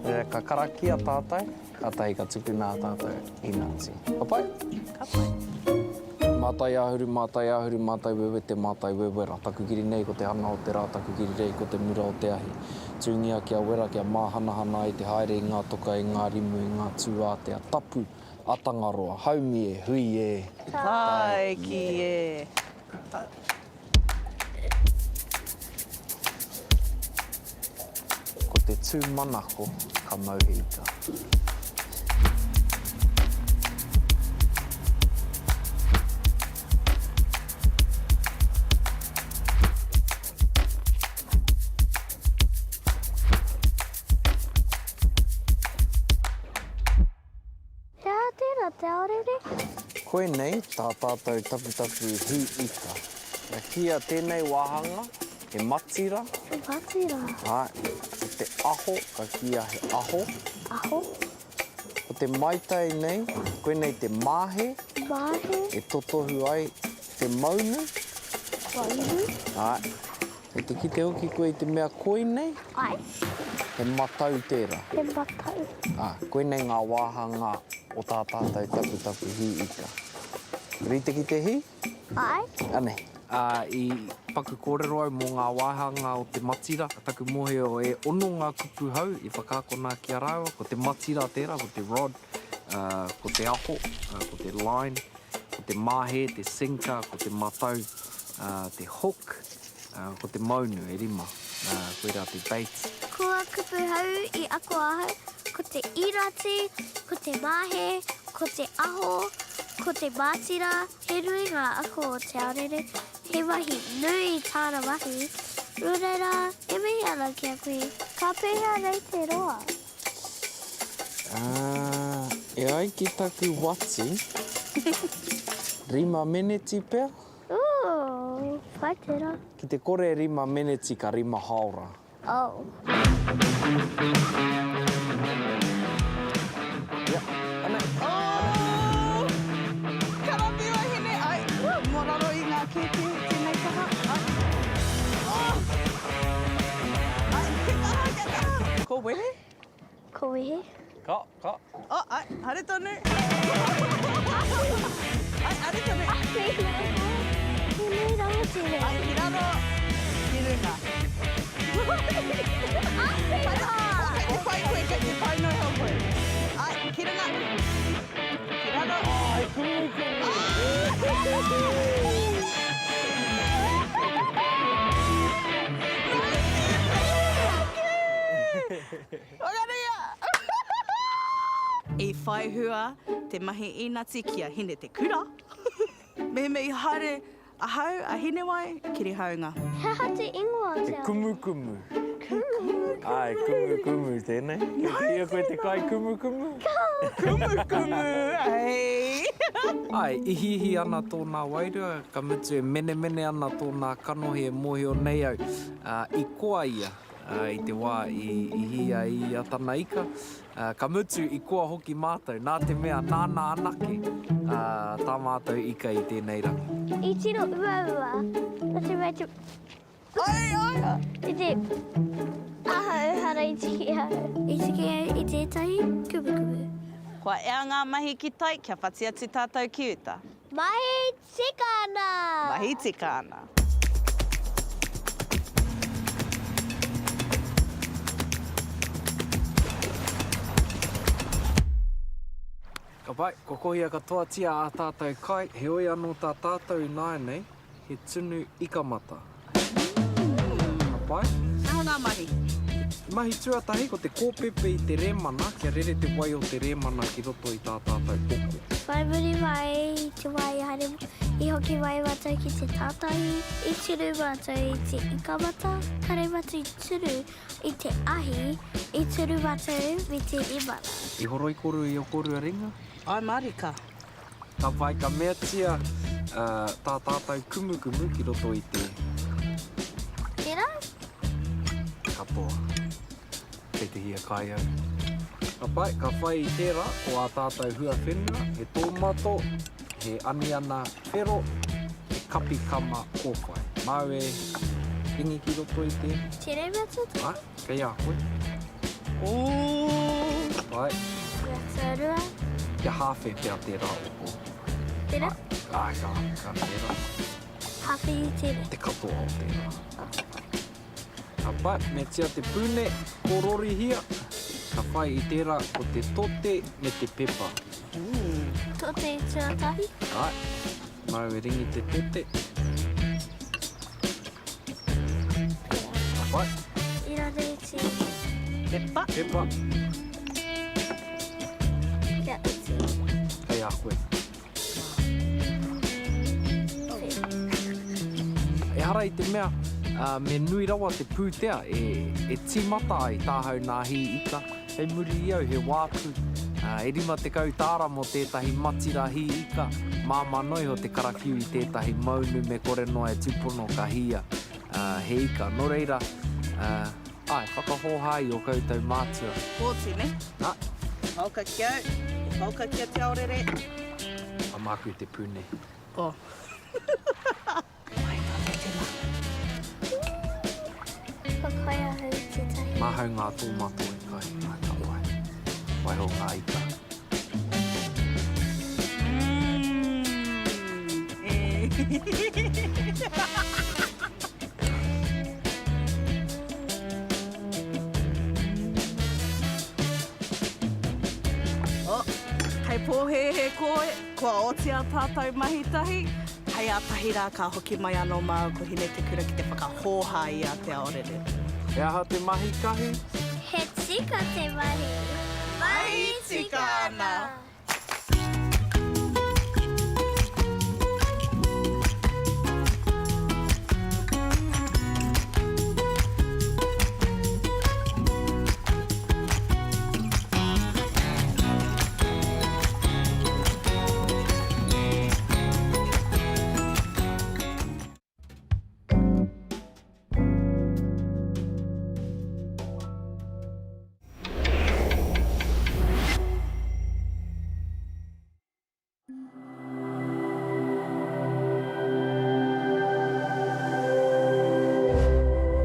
Speaker 18: Reira ka karaki a tātou, ka tahi ka tukuna a tātou inati. Ka pai?
Speaker 17: Ka pai.
Speaker 18: Mātai ahuru, mātai wewe, te mātai wewe rā. Takukiri nei ko te hana o te rā, takukiri rei ko te mura o te ahi. Tūngia kia wera, kia māhanahana I te haere, I ngā toka, I ngā rimu, I ngā tūātea, tapu, atangaroa, haumi e, hui e.
Speaker 17: Tai ki e.
Speaker 18: Ko te tū manako, ka mauhita. Koe nei, tā tātou tapu hu ika. Nā kia tēnei wāhanga, he matira.
Speaker 16: He matira.
Speaker 18: Ai, ko te aho, ka kia he aho.
Speaker 16: Aho.
Speaker 18: Ko te maitai nei, koe nei te māhe.
Speaker 16: Māhe.
Speaker 18: E totohu ai te maunu.
Speaker 16: Maunu.
Speaker 18: Ai, e te kite hoki koe I te mea koe nei.
Speaker 16: Ai.
Speaker 18: He matau tērā.
Speaker 16: He matau.
Speaker 18: Ai, koe nei ngā wāhanga o tā tātou tapu hu ika. Rite ki te hi?
Speaker 16: Ai.
Speaker 18: Ane. I paku kōrero au mō ngā wāhanga o te matira. Taku mōhio e ono ngā kupu hau I whakākona ki a rāua. Ko te matira tērā, ko te rod, ko te aho, ko te line, ko te māhe, te sinker, ko te matau, te hook, ko te maunu e rima. Koe rā te bait.
Speaker 16: Kua kupu hau I ako ahau. Ko te irati, ko te mahe, ko te aho, ko te mātira. He nui ngā ako o te aurere. He wahi nui tāna wahi. Rūreira, e mihi ana ki a koe. Ka pēhea nei te roa.
Speaker 18: E ai ki taku wati. Rima meneti pēr?
Speaker 16: Whai tērā.
Speaker 18: Ki te kore rima meneti ka rima haora.
Speaker 16: Oh.
Speaker 17: Ko wehe?
Speaker 16: Ko wehe?
Speaker 18: Ka.
Speaker 17: Oh, ai, hare tonu. Ai, hare tonu.
Speaker 16: He nui rau tere.
Speaker 17: Ai, ki raro. Ki runga. Kei te whai koe, kei te whai noi hau koe. Ai, ki runga. Ki raro. Ai, kuku. E whai hua te mahi inati kia hine te kura. Mei haere a hau a hine wai kiri haunga.
Speaker 16: Hea te ingoa te
Speaker 18: Te kumu. Ai, kumu tēnei. Kia koe te kai kumu.
Speaker 17: Kumu, ei.
Speaker 18: Ai, ihihi ana tōnā wairua, ka mutu e mene ana tōnā kanohi e mōhio nei au. I koa ia, I te wā I hia I atana ika. Ka mutu I koa hoki mātou, nā te mea nāna anake, tā mātou ika I tēnei rangi.
Speaker 16: I tino ua. O te mea te...
Speaker 17: Ai.
Speaker 16: I te... Ahau, hara I tiki hau. I tiki au I tētahi kumu.
Speaker 17: Kua ea ngā mahi ki tai, kia whati atu tātou ki uta.
Speaker 16: Mahi tikana!
Speaker 17: Mahi tikana.
Speaker 18: Ka pai, ko kohia katoa tia a tātou kai, he oi anō tā tātou nāi nei. he tunu ikamata. Ka pai?
Speaker 17: Nā ngā mahi.
Speaker 18: Mahi tuatahi ko te kōpepe i te remana, kia rere te wai o te remana ki roto i tā tātou poko.
Speaker 16: Whai muri mai i te wai hare, i hoki wai wātou ki te tātahi, i turu wātou i te ikamata, kare wātou i turu i te ahi, i turu wātou i te remana.
Speaker 18: I horo i koru i o koru a ringa?
Speaker 17: Ai marika.
Speaker 18: Ka pai ka mea tia tā tātou kumukumu ki roto i te
Speaker 16: Tērā?
Speaker 18: katoa. Kei te hia kai au. Ka pai, ka whai i tērā o a tātou hua whenua, he tōmato, he aniana whero, he kapi kama kōwhai. Mau e ringi ki roto i te...
Speaker 16: Tere wātou?
Speaker 18: Ai, kei a koe. Pai,
Speaker 16: Wātou
Speaker 18: kia hawhi pia tērā opo.
Speaker 16: Tērā?
Speaker 18: Ai, ka tērā.
Speaker 16: Hawhi i tere.
Speaker 18: Te katoa o tērā. Ka pai, me tia te pune, korori hia. Ka whai i tērā ko te tote me te pepa.
Speaker 16: Tote i tuatahi.
Speaker 18: Ai, mau e ringi te tote. Ka pai.
Speaker 16: I rare i te
Speaker 17: Pepa.
Speaker 18: Pepa.
Speaker 16: kia i te.
Speaker 18: Kei a koe. E hara i te mea, me nui rawa te pūtea, e tīmata ai tāhau nā hi ika. Hei muri iau, he wāpu. E rima te kau tāra mo tētahi matira hi ika. Māma noi ho te karakiu i tētahi maunu me kore noa e tupono ka hia he ika. Nō reira, ai, whakahohai o koutou mātua.
Speaker 17: Kōti, ne?
Speaker 18: Nā,
Speaker 17: Hauka kia au. Hauka kia te aorere.
Speaker 18: a māku te pune.
Speaker 17: Oh.
Speaker 16: Whakai ahau i te tahi.
Speaker 18: Mahau ngā tōmato e kai, nā ka wai. Wai ho ngā ika.
Speaker 17: Oh, hei pōhehe koe, kua otia tātou mahitahi. Hei a tahi rā ka hoki mai anō mau ko hine te kura ki te whakahōha i a te aorere.
Speaker 18: E aha te mahi kahi?
Speaker 16: He tika te mahi.
Speaker 17: Mahi tika ana.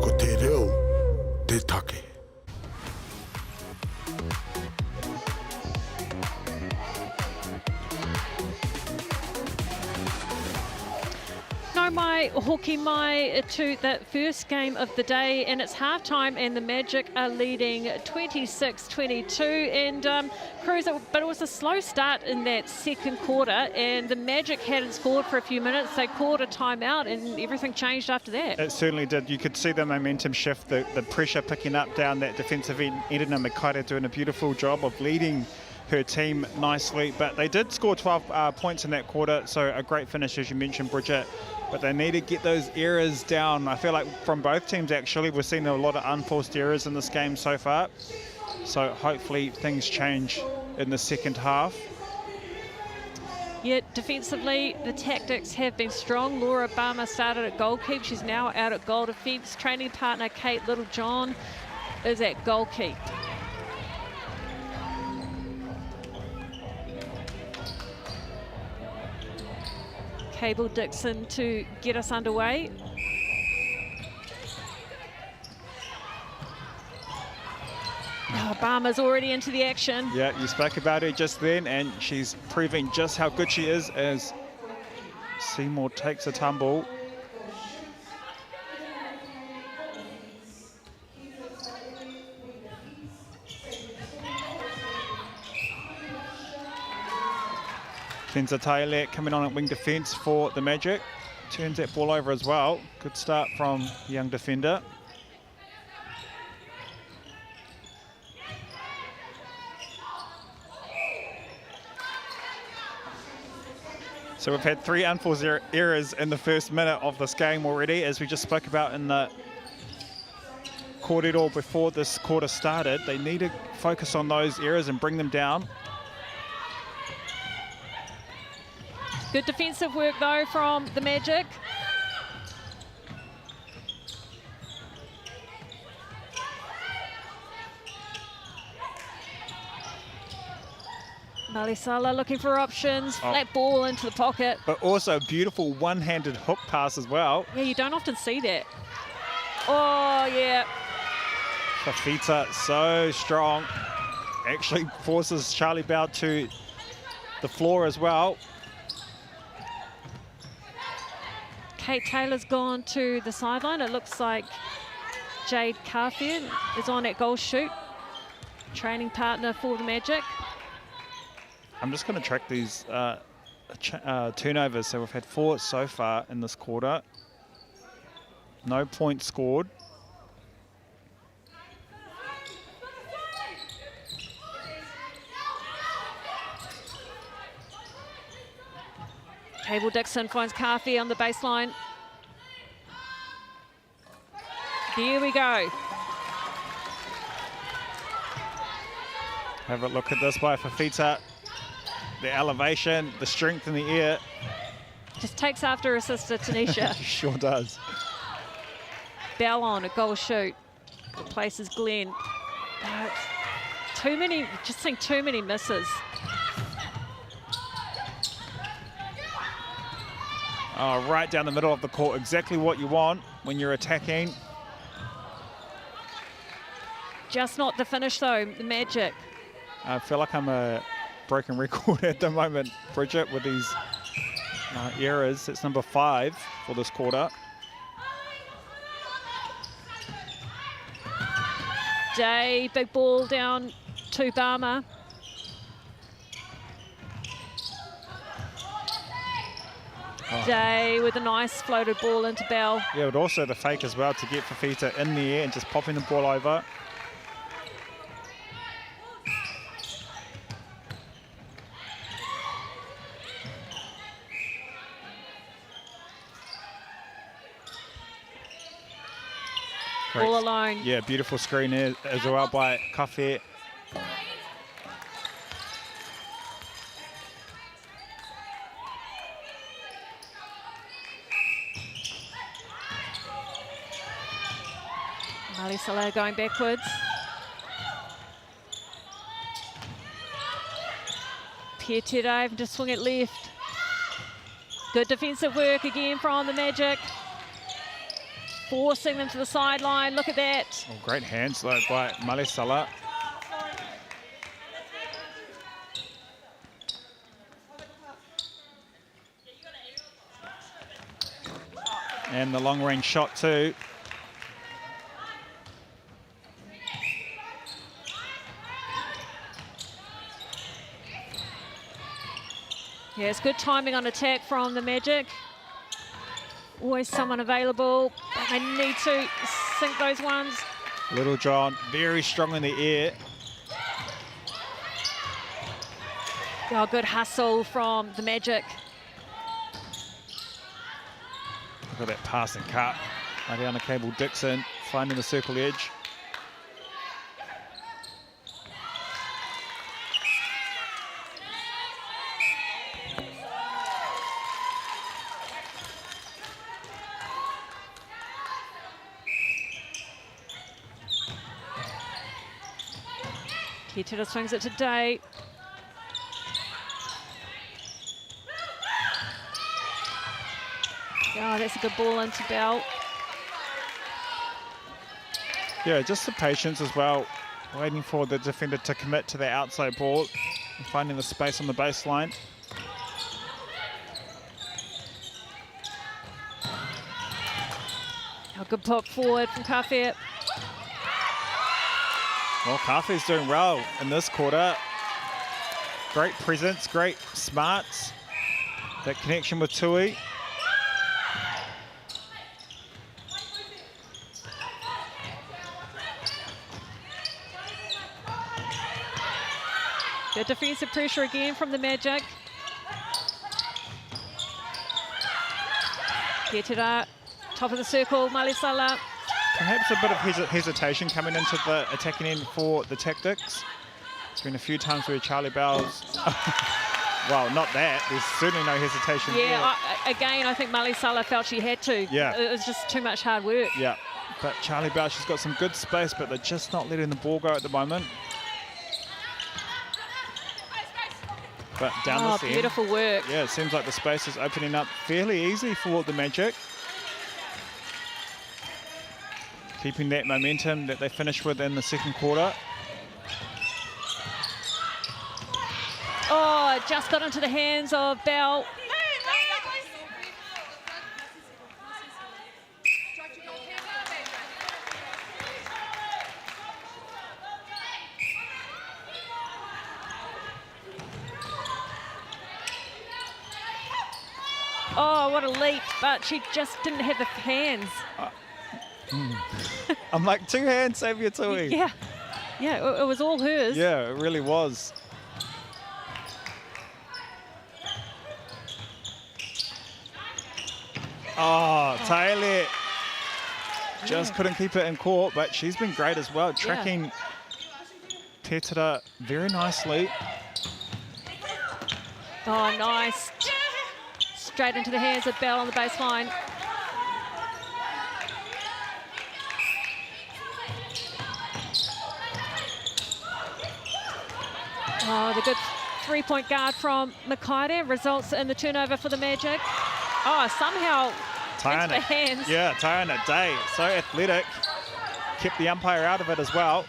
Speaker 14: Ko te reo, te take.
Speaker 1: No mai, hoki mai to that first game of the day, and it's half-time and the Magic are leading 26-22, and Cruz, but it was a slow start in that second quarter, and the Magic hadn't scored for a few minutes. They called a timeout and everything changed after that.
Speaker 2: It certainly did. You could see the momentum shift, the pressure picking up down that defensive end. Edina Makaira doing a beautiful job of leading her team nicely, but they did score 12 points in that quarter, so a great finish, as you mentioned, Bridget. But they need to get those errors down. I feel like from both teams, actually, we've seen a lot of unforced errors in this game so far. So hopefully things change in the second half.
Speaker 1: Yeah, defensively, the Tactix have been strong. Laura Barmer started at goalkeep. She's now out at goal defence. Training partner Kate Littlejohn is at goalkeep. Cable Dixon to get us underway. Oh, Barmer's already into the action.
Speaker 2: Yeah, you spoke about her just then, and she's proving just how good she is as Seymour takes a tumble. Kenza Taylor coming on at wing defence for the Magic. turns that ball over as well. Good start from the young defender. So we've had 3 unforced errors in the first minute of this game already, as we just spoke about in the kōrero before this quarter started. They need to focus on those errors and bring them down.
Speaker 1: Good defensive work though from the Magic. Malisala looking for options, flat ball into the pocket.
Speaker 2: But also beautiful one-handed hook pass as well.
Speaker 1: Yeah, you don't often see that. Oh, yeah.
Speaker 2: Fafita, so strong. Actually forces Charlie Bow to the floor as well.
Speaker 1: Kate Taylor's gone to the sideline. It looks like Jade Carfield is on at goal shoot. Training partner for the Magic.
Speaker 2: I'm just going to track these turnovers. So we've had 4 so far in this quarter. No points scored.
Speaker 1: Cable Dixon finds Carfi on the baseline. Here we go.
Speaker 2: Have a look at this by Fafita. The elevation, the strength in the air.
Speaker 1: Just takes after her sister, Tanisha.
Speaker 2: Sure does.
Speaker 1: Bell on a goal shoot. Places Glenn. Too many, just seeing too many misses.
Speaker 2: Oh, right down the middle of the court, exactly what you want when you're attacking.
Speaker 1: Just not the finish though, the Magic.
Speaker 2: I feel like I'm a broken record at the moment, Bridget, with these errors. It's number 5 for this quarter.
Speaker 1: Day, big ball down to Barmer. Day with a nice floated ball into Bell.
Speaker 2: Yeah, but also the fake as well to get Fafita in the air and just popping the ball over.
Speaker 1: All alone.
Speaker 2: Yeah, beautiful screen there as well by Kawhi.
Speaker 1: Malisala going backwards. Pietira to swing it left. Good defensive work again from the Magic. Forcing them to the sideline. Look at that.
Speaker 2: Oh, great hands though by Malisala. And the long range shot too.
Speaker 1: Yeah, it's good timing on attack from the Magic. Always someone available. But they need to sink those ones.
Speaker 2: Little John, very strong in the air.
Speaker 1: Oh, good hustle from the Magic.
Speaker 2: Look at that pass and cut. Ariana Cable Dixon finding the circle edge.
Speaker 1: Kitira swings it to Day. Oh, that's a good ball into Bell.
Speaker 2: Yeah, just the patience as well. Waiting for the defender to commit to the outside ball and finding the space on the baseline.
Speaker 1: A good pop forward from Kawhi.
Speaker 2: Well, Kawhi's doing well in this quarter. Great presence, great smarts. That connection with Tui.
Speaker 1: Good defensive pressure again from the Magic. Ketera, top of the circle, Malisala.
Speaker 2: Perhaps a bit of hesitation coming into the attacking end for the Tactix. There's been a few times where Charlie Bell's... well, not that. There's certainly no hesitation there.
Speaker 1: Again, I think Malisala felt she had to.
Speaker 2: Yeah.
Speaker 1: It was just too much hard work.
Speaker 2: Yeah, but Charlie Bell, she's got some good space, but they're just not letting the ball go at the moment. But down this end.
Speaker 1: Beautiful work.
Speaker 2: Yeah, it seems like the space is opening up fairly easy for the Magic. Keeping that momentum that they finished with in the second quarter.
Speaker 1: Oh, just got into the hands of Bell. Oh, what a leap, but she just didn't have the hands.
Speaker 2: I'm like, 2 hands, Savia Tui.
Speaker 1: Yeah, it was all hers.
Speaker 2: Yeah, it really was. Oh, Taylor just couldn't keep it in court, but she's been great as well, tracking Tetera very nicely.
Speaker 1: Oh, nice. Straight into the hands of Bell on the baseline. Oh, the good three-point guard from Makaire results in the turnover for the Magic. Oh, somehow into the hands.
Speaker 2: Yeah, Tayana Day, so athletic. Kept the umpire out of it as well.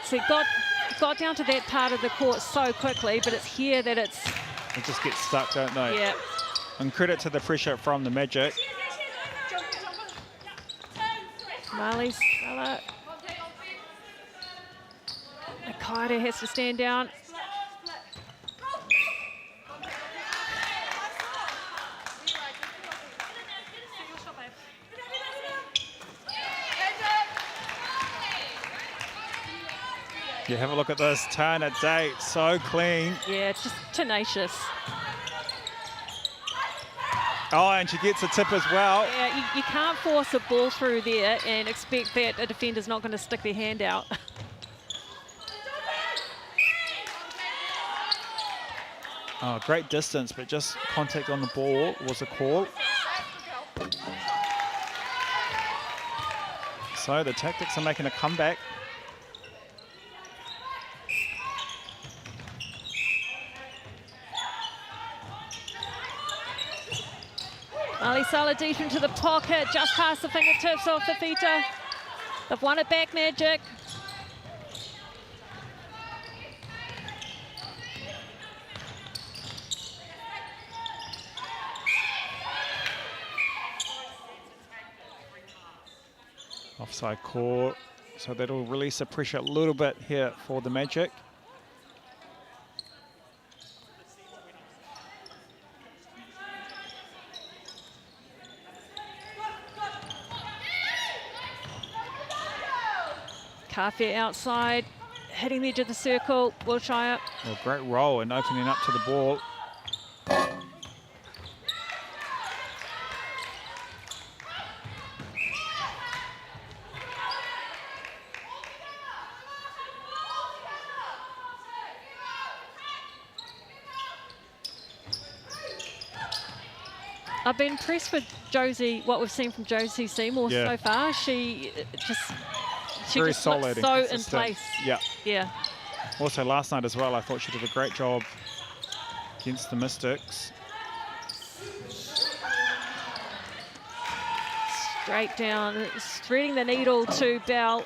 Speaker 1: So got down to that part of the court so quickly, but it's here that it
Speaker 2: just gets stuck, don't they?
Speaker 1: Yeah.
Speaker 2: And credit to the pressure from the Magic.
Speaker 1: Marley's fella. Makaire has to stand down.
Speaker 2: Yeah, have a look at this. Tana Day, so clean.
Speaker 1: Yeah, just tenacious.
Speaker 2: Oh, and she gets a tip as well.
Speaker 1: Yeah, you can't force a ball through there and expect that a defender's not going to stick their hand out.
Speaker 2: Oh, great distance, but just contact on the ball was a call. So the Tactix are making a comeback.
Speaker 1: Ali Salah deep into the pocket, just past the fingertips of the Fita. They've won it back, Magic.
Speaker 2: Offside call, so that'll release the pressure a little bit here for the Magic.
Speaker 1: Kafia outside, hitting the edge of the circle, Wiltshire.
Speaker 2: Well, great roll and opening up to the ball.
Speaker 1: I've been impressed with Josie, what we've seen from Josie Seymour so far. She
Speaker 2: Very
Speaker 1: just
Speaker 2: solid,
Speaker 1: looks so in
Speaker 2: consistent.
Speaker 1: place. Yeah.
Speaker 2: Also last night as well, I thought she did a great job against the Mystics.
Speaker 1: Straight down, threading the needle to Bell.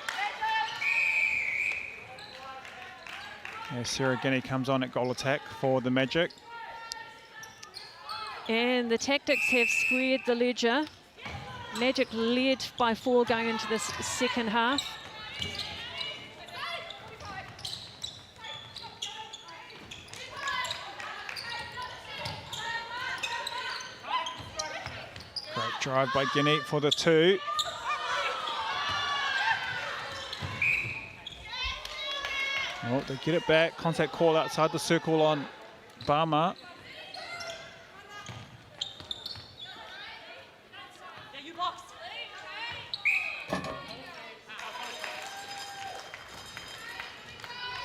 Speaker 2: Sarah Guinea comes on at goal attack for the Magic.
Speaker 1: And the Tactix have squared the ledger. Magic led by 4 going into this second half.
Speaker 2: Great drive by Guinea for the 2. Oh, they get it back. Contact call outside the circle on Barma.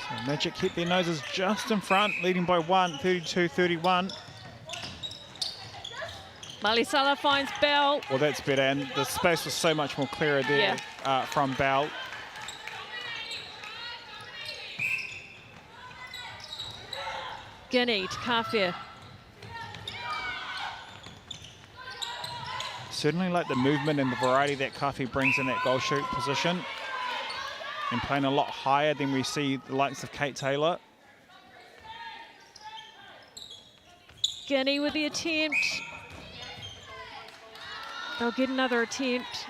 Speaker 2: So Magic keep their noses just in front, leading by 1, 32-31.
Speaker 1: Malisala finds Bell.
Speaker 2: Well, that's better, and the space was so much more clearer there from Bell.
Speaker 1: Guinea to Kafir.
Speaker 2: Certainly like the movement and the variety that Kafir brings in that goal shoot position, and playing a lot higher than we see the likes of Kate Taylor.
Speaker 1: Guinea with the attempt. They'll get another attempt.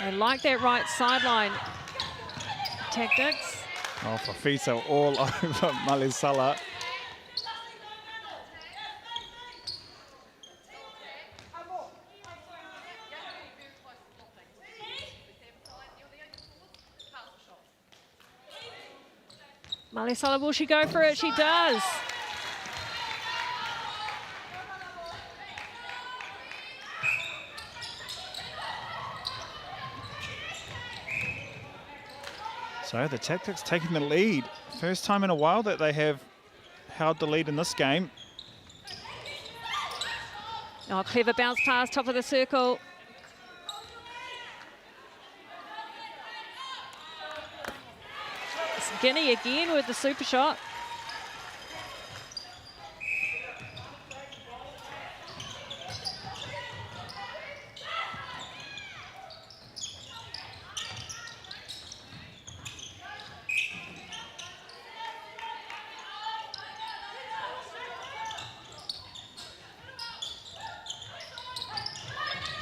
Speaker 1: They like that right sideline. Tactics.
Speaker 2: Oh, Fafita all over Malisala.
Speaker 1: Malisala, will she go for it? She does.
Speaker 2: So the Tactics taking the lead. First time in a while that they have held the lead in this game.
Speaker 1: Oh, clever bounce pass, top of the circle. It's Guinea again with the super shot.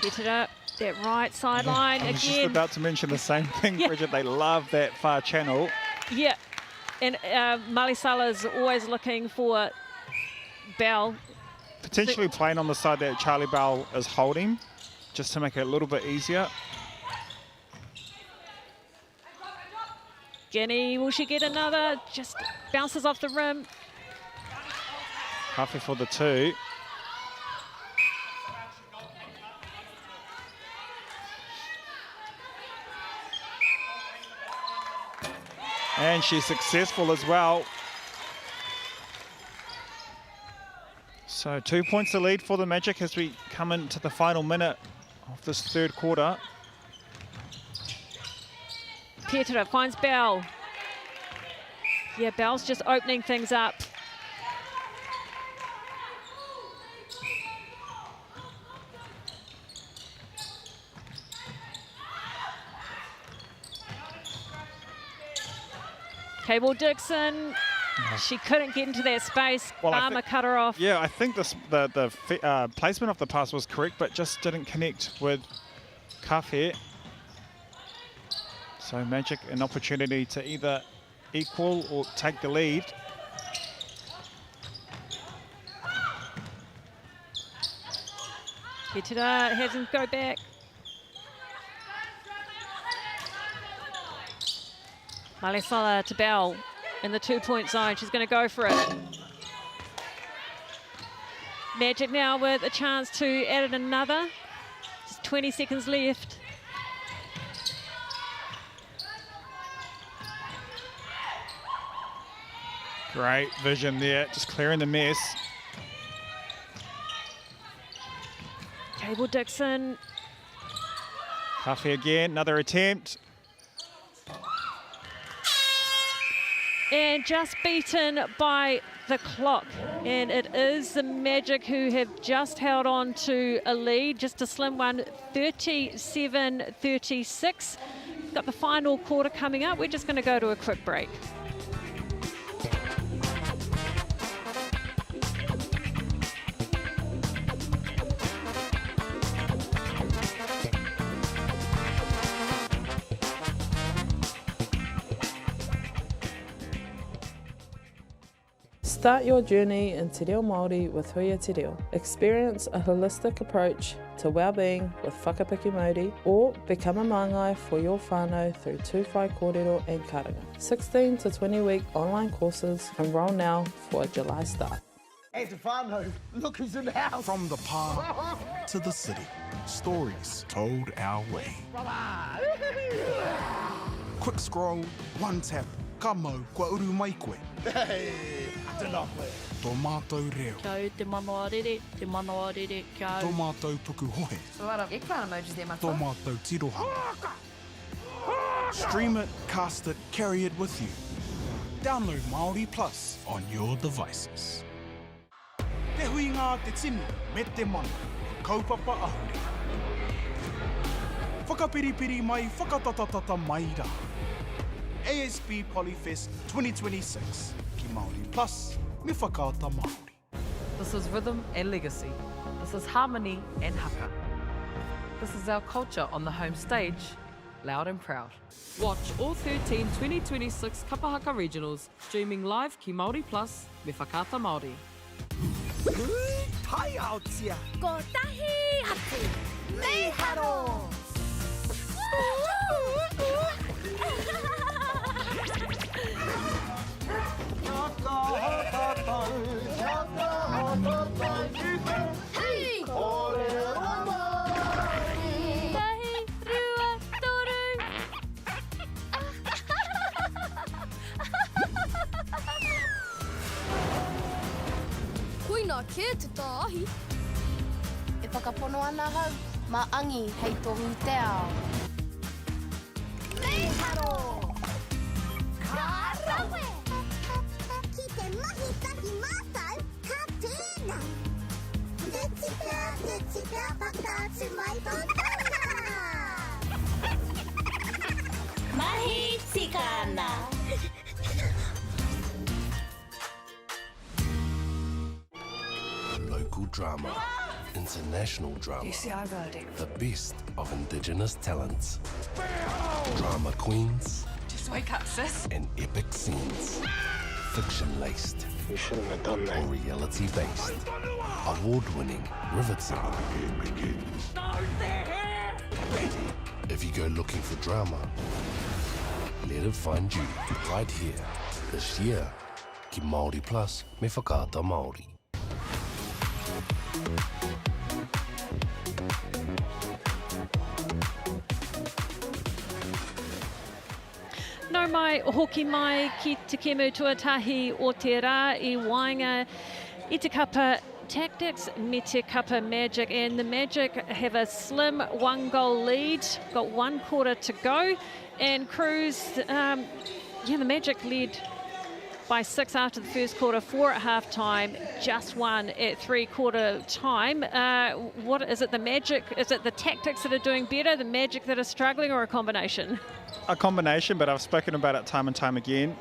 Speaker 1: Get it up, that right sideline
Speaker 2: I was just
Speaker 1: again.
Speaker 2: about to mention the same thing, Bridget. They love that far channel.
Speaker 1: Yeah, and Malisala's always looking for Bell.
Speaker 2: Potentially playing on the side that Charlie Bell is holding, just to make it a little bit easier.
Speaker 1: Guinea, will she get another? Just bounces off the rim.
Speaker 2: Halfway for the 2. And she's successful as well. So 2 points to lead for the Magic as we come into the final minute of this third quarter.
Speaker 1: Pietra finds Bell. Yeah, Bell's just opening things up. Cable Dixon, she couldn't get into that space.
Speaker 2: Well,
Speaker 1: Barma cut her off.
Speaker 2: Yeah, I think the placement of the pass was correct, but just didn't connect with Kafir. So Magic an opportunity to either equal or take the lead.
Speaker 1: Pietra has him go back. Malisala to Bell in the 2-point zone. She's going to go for it. Magic now with a chance to add in another. Just 20 seconds left.
Speaker 2: Great vision there, just clearing the mess.
Speaker 1: Cable Dixon.
Speaker 2: Kafir again, another attempt.
Speaker 1: And just beaten by the clock. And it is the Magic who have just held on to a lead, just a slim one, 37-36. Got the final quarter coming up. We're just going to go to a quick break.
Speaker 5: Start your journey in Te Reo Māori with Huia Te Reo. Experience a holistic approach to well-being with whakapiki Māori, or become a māngai for your whānau through tūwhai kōrero and karanga. 16 to 20 week online courses. Enroll now for a July start.
Speaker 14: Hey, Stefano, look who's in the house.
Speaker 15: From the park to the city, stories told our way. Quick scroll, one tap, ka mau, kua uru mai koe.
Speaker 14: Hey, I don't know.
Speaker 15: Tō mātou reo.
Speaker 10: Kia au te manoarere, te manoarere, kia au.
Speaker 15: Tō mātou puku hohe.
Speaker 12: A lot of eggplant emojis there,
Speaker 15: Tō mātou tirohanga. Stream it, cast it, carry it with you. Download MāORI Plus on your devices. Te hui ngā te tinu, me te mana, kaupapa ahuri. Whakapiripiri mai, whakatatatata mai rā. ASP Polyfest 2026, ki MāORI Plus, me whakaata Māori.
Speaker 13: This is rhythm and legacy. This is harmony and haka. This is our culture on the home stage, loud and proud. Watch all 13 2026 Kapahaka Regionals, streaming live ki MāORI Plus, me whakaata Māori.
Speaker 14: Tai au tia.
Speaker 16: Ko tahi atu. Nei haro. Hey! Tahi rua toru. Koina ke te tāhi.
Speaker 19: E whakapono ana hau, ma angi hei tohu te ao.
Speaker 16: Nei haro! Ka rawe! Ki te mahi tahi mātau, ka tēnā. Te tika, pakātu mai tōna. Mahi tika ana.
Speaker 20: Local drama, international drama, the best of Indigenous talents, drama queens,
Speaker 10: Just wake up, sis.
Speaker 20: and epic scenes, fiction-laced
Speaker 14: You shouldn't have done that.
Speaker 20: or reality-based, award-winning, riveting. If you go looking for drama, let it find you right here, this year. Ki MāORI Plus, me whakaata Māori.
Speaker 1: No mai, hoki mai ki te kemu tuatahi o te rā I Wānanga I te kapa Tactix me te kapa Magic, and the Magic have a slim 1-goal lead, got 1 quarter to go, and Cruise, the Magic led by 6 after the first quarter, 4 at half time, just 1 at 3-quarter time. What is it, the Magic, is it the Tactics that are doing better, the Magic that are struggling, or a combination?
Speaker 2: A combination, but I've spoken about it time and time again.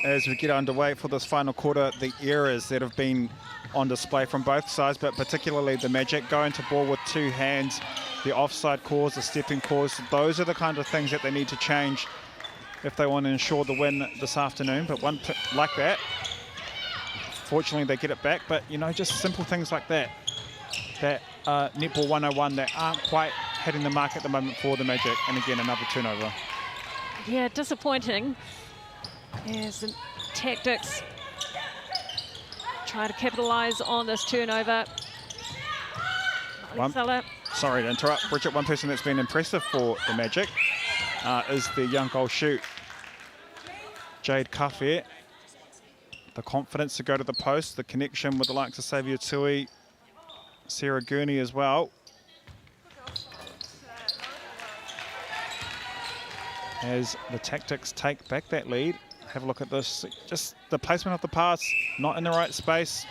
Speaker 2: As we get underway for this final quarter, the errors that have been on display from both sides, but particularly the Magic going to ball with 2 hands, the offside calls, the stepping calls, those are the kind of things that they need to change if they want to ensure the win this afternoon. But one like that, fortunately they get it back, but you know, just simple things like that, that Netball 101 that aren't quite hitting the mark at the moment for the Magic. And again, another turnover.
Speaker 1: Yeah, disappointing. As the Tactics try to capitalise on this turnover.
Speaker 2: Sorry to interrupt, Bridget. One person that's been impressive for the Magic is the young goal shoot, Jade Kawhe. The confidence to go to the post, the connection with the likes of Saviour Tui, Sarah Gurney as well. As the Tactics take back that lead, have a look at this, just the placement of the pass, not in the right space.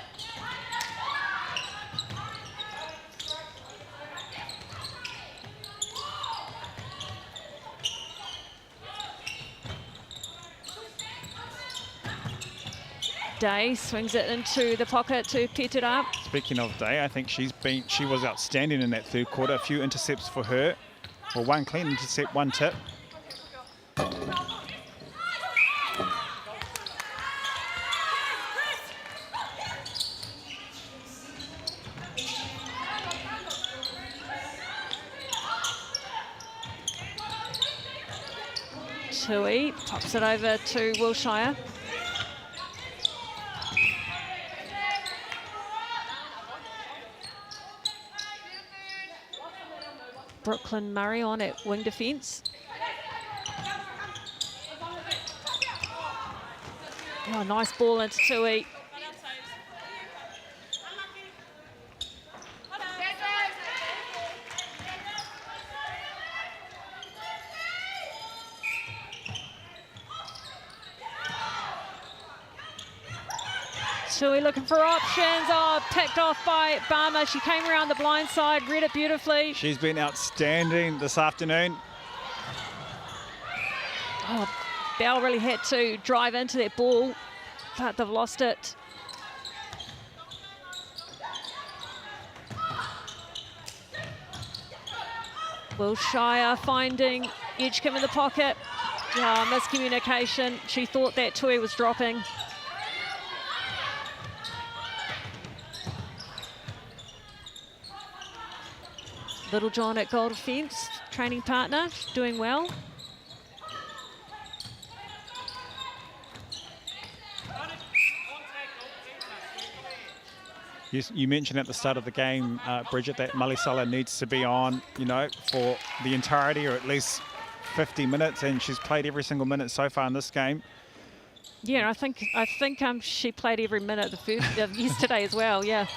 Speaker 1: Day swings it into the pocket to Petera.
Speaker 2: Speaking of Day, I think she was outstanding in that third quarter. A few intercepts for her. Well, 1 clean intercept, 1 tip.
Speaker 1: Tui pops it over to Wilshire. Brooklyn Murray on at wing defence. Oh, nice ball into Tui. Tui looking for options. Oh, picked off by Barmer. She came around the blind side, read it beautifully.
Speaker 2: She's been outstanding this afternoon.
Speaker 1: Oh, Bell really had to drive into that ball, but they've lost it. Wilshire finding Edgecombe in the pocket. Oh, miscommunication. She thought that Tui was dropping. Little John at goal defence, training partner, doing well.
Speaker 2: You mentioned at the start of the game, Bridget, that Malisala needs to be on, you know, for the entirety or at least 50 minutes, and she's played every single minute so far in this game.
Speaker 1: Yeah, I think she played every minute yesterday as well. Yeah.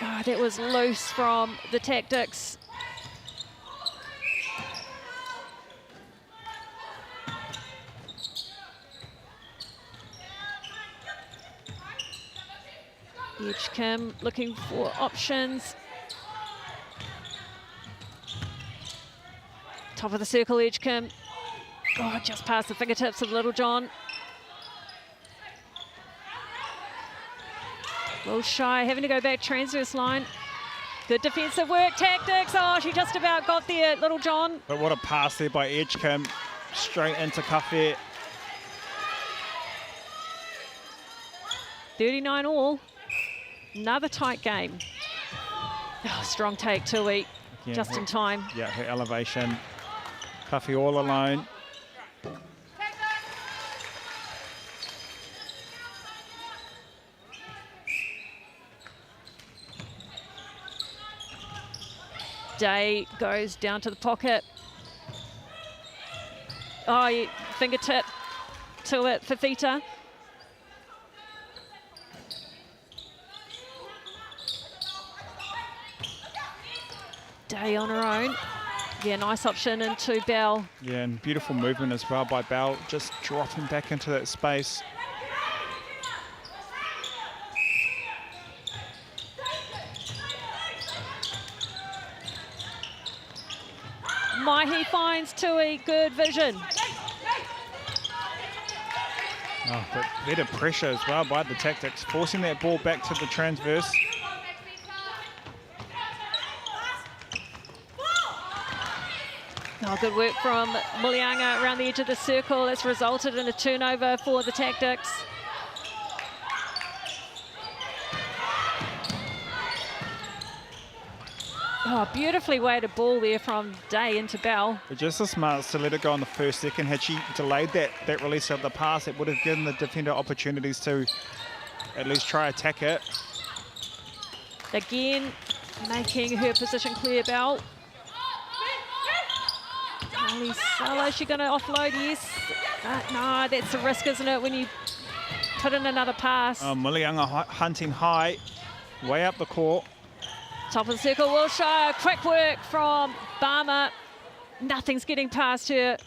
Speaker 1: Oh, that was loose from the Tactix. Edgecombe looking for options. Top of the circle, Edgecombe. Oh, just past the fingertips of Little John. Wilshire having to go back transverse line. Good defensive work, Tactix. Oh, she just about got there, Little John.
Speaker 2: But what a pass there by Edgecombe, straight into Cuffet.
Speaker 1: 39 all. Another tight game. Oh, strong take, Tui,
Speaker 2: Yeah,
Speaker 1: just in time.
Speaker 2: Yeah, her elevation. Cuffey all alone.
Speaker 1: Day goes down to the pocket. Oh, yeah, fingertip to it for Fifita. Day on her own. Yeah, nice option into Bell.
Speaker 2: Yeah, and beautiful movement as well by Bell, just dropping back into that space.
Speaker 1: Mahi finds Tui, good vision.
Speaker 2: Oh, but better pressure as well by the Tactix, forcing that ball back to the transverse.
Speaker 1: Oh, good work from Wānanga around the edge of the circle. It's resulted in a turnover for the Tactix. Oh, beautifully weighted ball there from Day into Bell.
Speaker 2: But just as smart to let it go on the first second. Had she delayed that release of the pass, it would have given the defender opportunities to at least try attack it.
Speaker 1: Again, making her position clear, Bell. Malisala, is she going to offload? Yes. No, that's a risk, isn't it, when you put in another pass.
Speaker 2: Wānanga hunting high, way up the court.
Speaker 1: Top of the circle, Wilshire. Quick work from Barmer. Nothing's getting past her.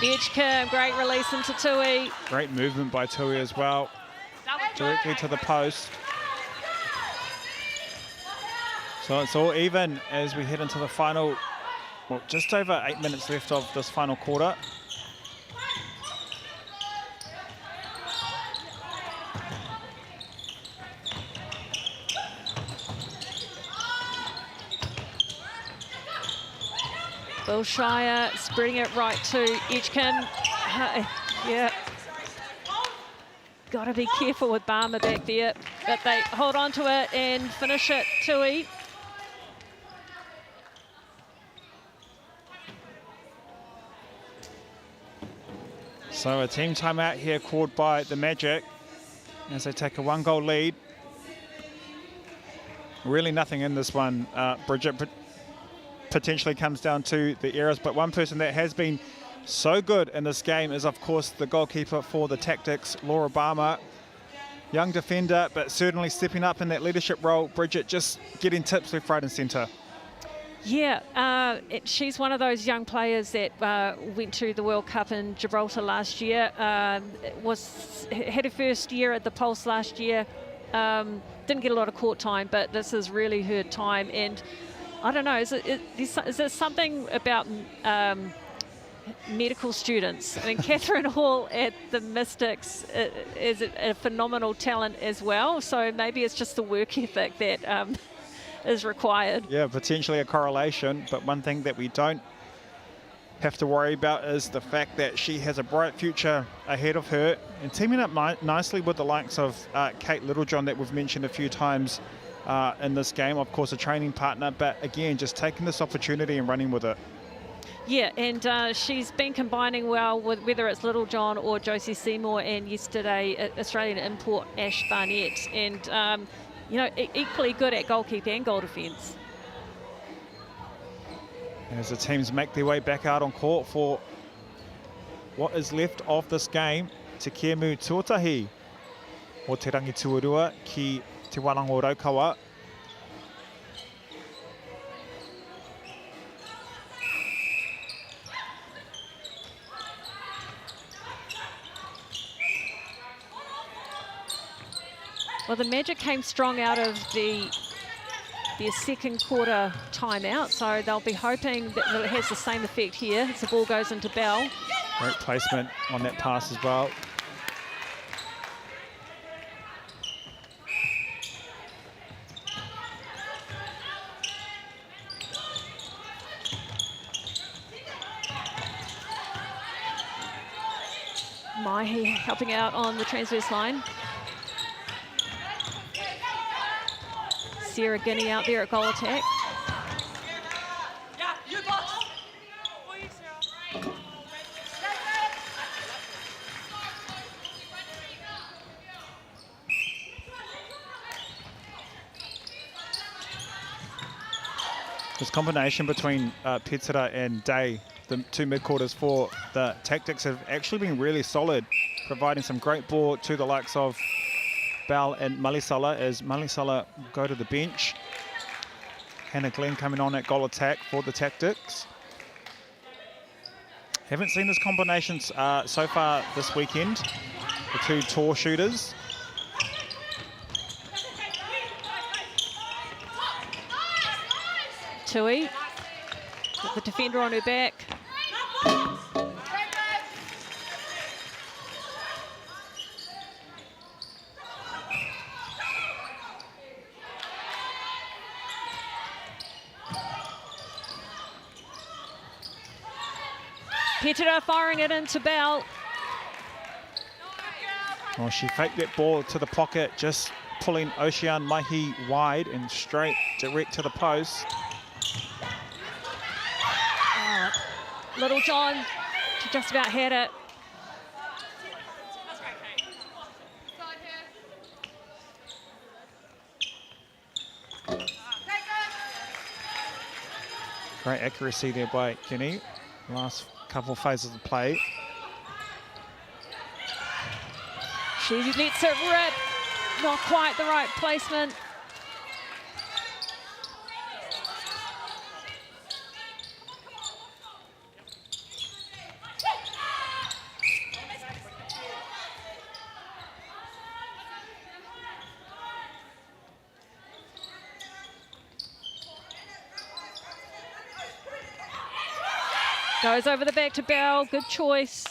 Speaker 1: Edgecombe, great release into Tui.
Speaker 2: Great movement by Tui as well. Directly to the post. So it's all even as we head into the final, well, just over 8 minutes left of this final quarter.
Speaker 1: Wilshire spreading it right to Edgecombe. Yeah. Got to be careful with Barmer back there, but they hold on to it and finish it, Tui.
Speaker 2: So a team timeout here called by the Magic as they take a 1-goal lead. Really nothing in this one, Bridget. Potentially comes down to the errors, but one person that has been so good in this game is, of course, the goalkeeper for the Tactix, Laura Barmer. Young defender, but certainly stepping up in that leadership role. Bridget just getting tips left, right and centre.
Speaker 1: Yeah, she's one of those young players that went to the World Cup in Gibraltar last year. Had her first year at the Pulse last year. Didn't get a lot of court time, but this is really her time. And I don't know, is there something about medical students? I mean, Catherine Hall at the Mystics is a phenomenal talent as well. So maybe it's just the work ethic that is required.
Speaker 2: Yeah, potentially a correlation, but one thing that we don't have to worry about is the fact that she has a bright future ahead of her, and teaming up nicely with the likes of Kate Littlejohn that we've mentioned a few times in this game. Of course, a training partner, but again, just taking this opportunity and running with it.
Speaker 1: Yeah, and she's been combining well with whether it's Littlejohn or Josie Seymour, and yesterday Australian import Ash Barnett, and you know, equally good at goalkeeping and goal defence.
Speaker 2: As the teams make their way back out on court for what is left of this game, Te Kemu Tuatahi o Te Rangi Tuarua ki Te Wānanga o Raukawa.
Speaker 1: Well, the Magic came strong out of their second quarter timeout, so they'll be hoping that it has the same effect here as the ball goes into Bell.
Speaker 2: Great placement on that pass as well.
Speaker 1: Mahi helping out on the transverse line. Sarah Guinea out there at goal attack.
Speaker 2: This combination between Petsera and Day, the two mid-quarters for the Tactix, have actually been really solid, providing some great ball to the likes of Bell and Malisala as Malisala go to the bench. Hannah Glenn coming on at goal attack for the Tactix. Haven't seen this combination so far this weekend. The two tall shooters.
Speaker 1: Tui, got the defender on her back. Petera firing it into Bell.
Speaker 2: Oh, she faked that ball to the pocket, just pulling Ocean Mahi wide and straight direct to the post.
Speaker 1: Littlejohn, she just about had it.
Speaker 2: Great accuracy there by Kenny. Last couple of phases of play.
Speaker 1: She lets it rip. Not quite the right placement. Goes over the back to Bell, good choice.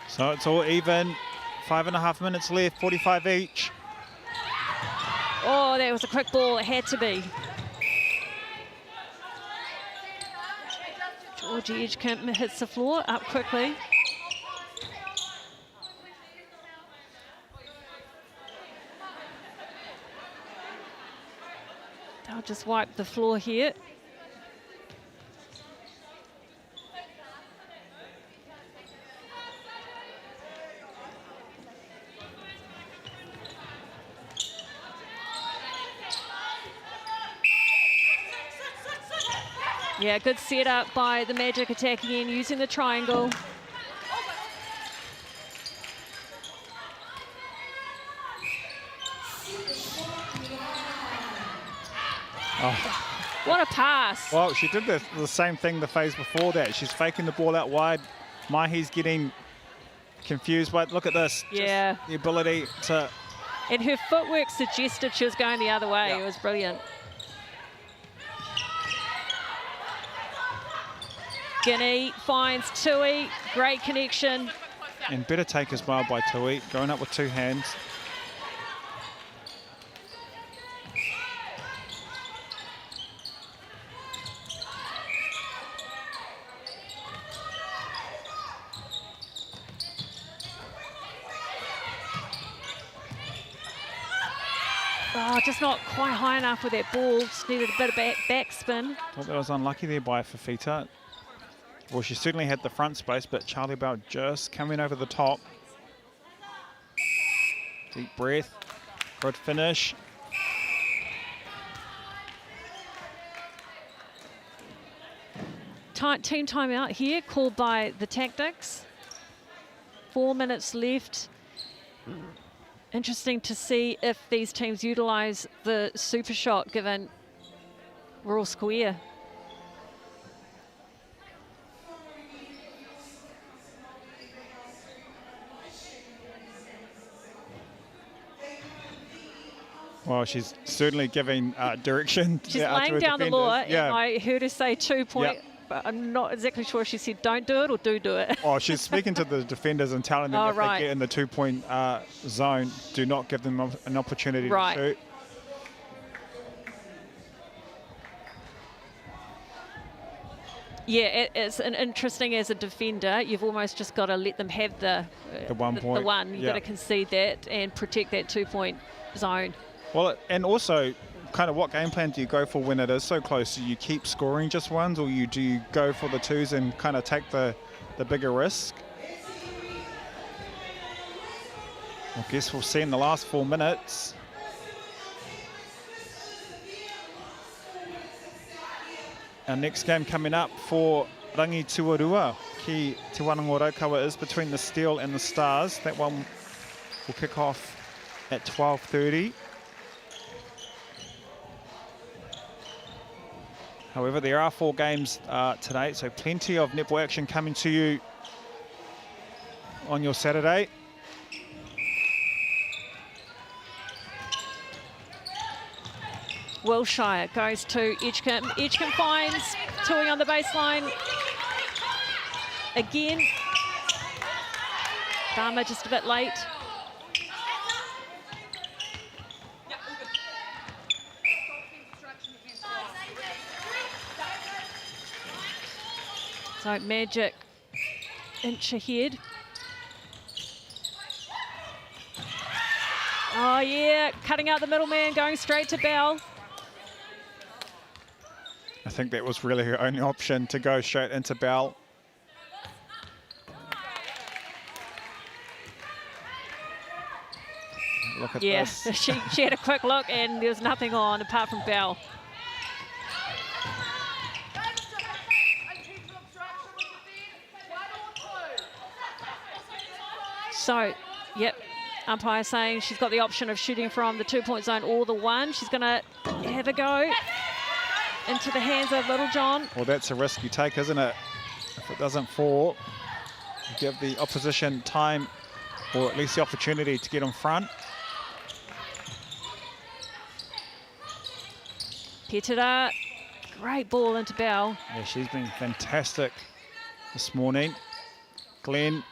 Speaker 2: So it's all even, 5.5 minutes left, 45 each.
Speaker 1: Oh, that was a quick ball, it had to be. Georgie Edgecamp hits the floor, up quickly. They'll just wipe the floor here. Yeah, good setup by the Magic attacking in, using the triangle.
Speaker 2: Oh.
Speaker 1: What a pass.
Speaker 2: Well, she did the same thing the phase before that. She's faking the ball out wide. Mahi's getting confused, but look at this.
Speaker 1: Yeah.
Speaker 2: Just the ability to...
Speaker 1: And her footwork suggested she was going the other way. It was brilliant. Guinea finds Tui. Great connection.
Speaker 2: And better take as well by Tui, going up with two hands.
Speaker 1: Oh, just not quite high enough with that ball. Just needed a bit of backspin.
Speaker 2: Thought that was unlucky there by Fafita. Well, she certainly had the front space, but Charlie Bell just coming over the top. Deep breath. Good finish.
Speaker 1: Team timeout here, called by the Tactix. 4 minutes left. Interesting to see if these teams utilise the super shot, given we're all square.
Speaker 2: Well, she's certainly giving direction.
Speaker 1: She's laying down the law, and I heard her say 2 point.
Speaker 2: Yep.
Speaker 1: But I'm not exactly sure if she said don't do it or do it.
Speaker 2: Oh, she's speaking to the defenders and telling them if they get in the 2 point zone, do not give them an opportunity to shoot.
Speaker 1: Yeah, it's an interesting as a defender. You've almost just got to let them have the
Speaker 2: 1 point.
Speaker 1: The one. You've got to concede that and protect that 2 point zone.
Speaker 2: Well, and also, kind of what game plan do you go for when it is so close? Do you keep scoring just ones, or do you go for the twos and kind of take the bigger risk? I guess we'll see in the last 4 minutes. Our next game coming up for Rangi Tuarua, ki Te Wānanga Raukawa is between the Steel and the Stars. That one will kick off at 12:30. However, there are 4 games today, so plenty of netball action coming to you on your Saturday.
Speaker 1: Wilshire goes to Edgecamp. Edgecamp finds Tui on the baseline. Again. Dharma just a bit late. So Magic inch ahead. Oh yeah, cutting out the middleman, going straight to Bell.
Speaker 2: I think that was really her only option, to go straight into Bell. Look at this.
Speaker 1: she had a quick look and there was nothing on apart from Bell. So, yep, umpire saying she's got the option of shooting from the 2 point zone or the 1. She's going to have a go into the hands of Littlejohn.
Speaker 2: Well, that's a risk you take, isn't it? If it doesn't fall, you give the opposition time, or at least the opportunity to get in front.
Speaker 1: Petera, great ball into Bell.
Speaker 2: Yeah, she's been fantastic this morning. Glenn.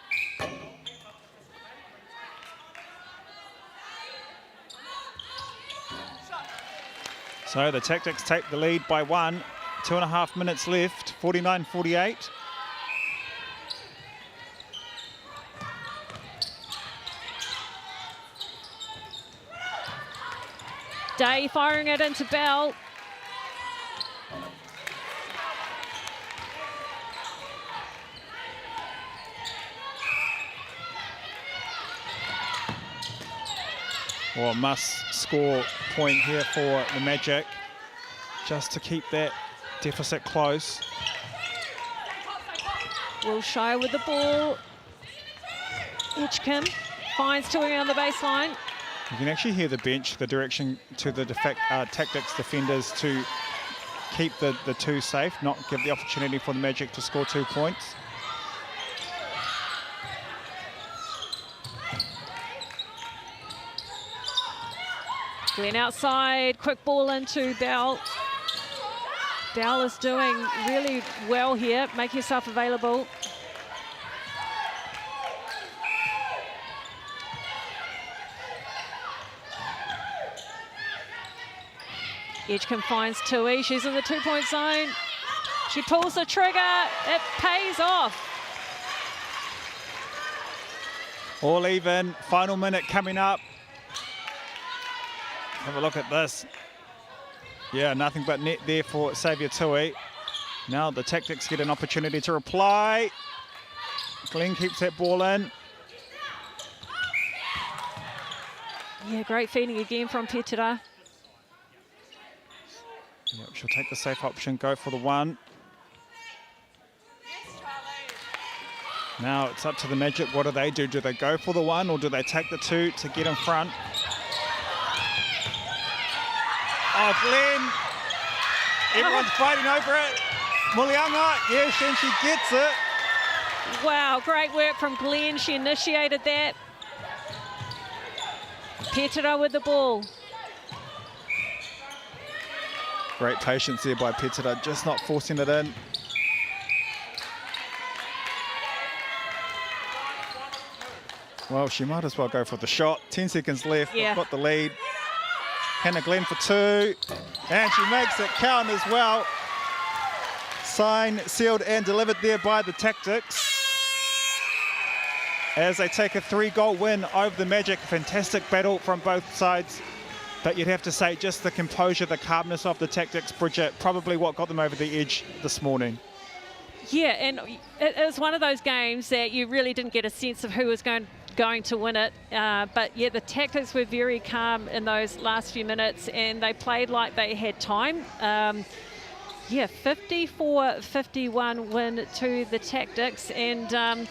Speaker 2: So the Tactix take the lead by 1. 2.5 minutes left, 49-48.
Speaker 1: Day firing it into Bell.
Speaker 2: Well, must score point here for the Magic, just to keep that deficit close.
Speaker 1: Wilshire with the ball. Edgecombe finds Tui on the baseline.
Speaker 2: You can actually hear the bench, the direction to the Tactix defenders to keep the two safe, not give the opportunity for the Magic to score 2 points.
Speaker 1: Glenn outside, quick ball into Bell. Bell is doing really well here. Make yourself available. Edgecombe finds Tui. She's in the 2-point zone. She pulls the trigger. It pays off.
Speaker 2: All even. Final minute coming up. Have a look at this. Yeah, nothing but net there for Saviour Tui. Now the Tactix get an opportunity to reply. Glenn keeps that ball in.
Speaker 1: Yeah, great feeding again from Petera.
Speaker 2: Yep, she'll take the safe option, go for the one. Now it's up to the Magic. What do they do? Do they go for the one or do they take the two to get in front? Oh, Glenn. Everyone's fighting over it. Wānanga, yes, and she gets it.
Speaker 1: Wow, great work from Glenn. She initiated that. Petera with the ball.
Speaker 2: Great patience there by Petera, just not forcing it in. Well, she might as well go for the shot. 10 seconds left,
Speaker 1: Yeah.
Speaker 2: got the lead. Hannah Glenn for two, and she makes it count as well. Signed, sealed and delivered there by the Tactix. As they take a 3-goal win over the Magic. Fantastic battle from both sides. But you'd have to say just the composure, the calmness of the Tactix, Bridget, probably what got them over the edge this morning.
Speaker 1: Yeah, and it was one of those games that you really didn't get a sense of who was going to win it. But yeah, the Tactix were very calm in those last few minutes and they played like they had time. Yeah, 54-51 win to the Tactix, and I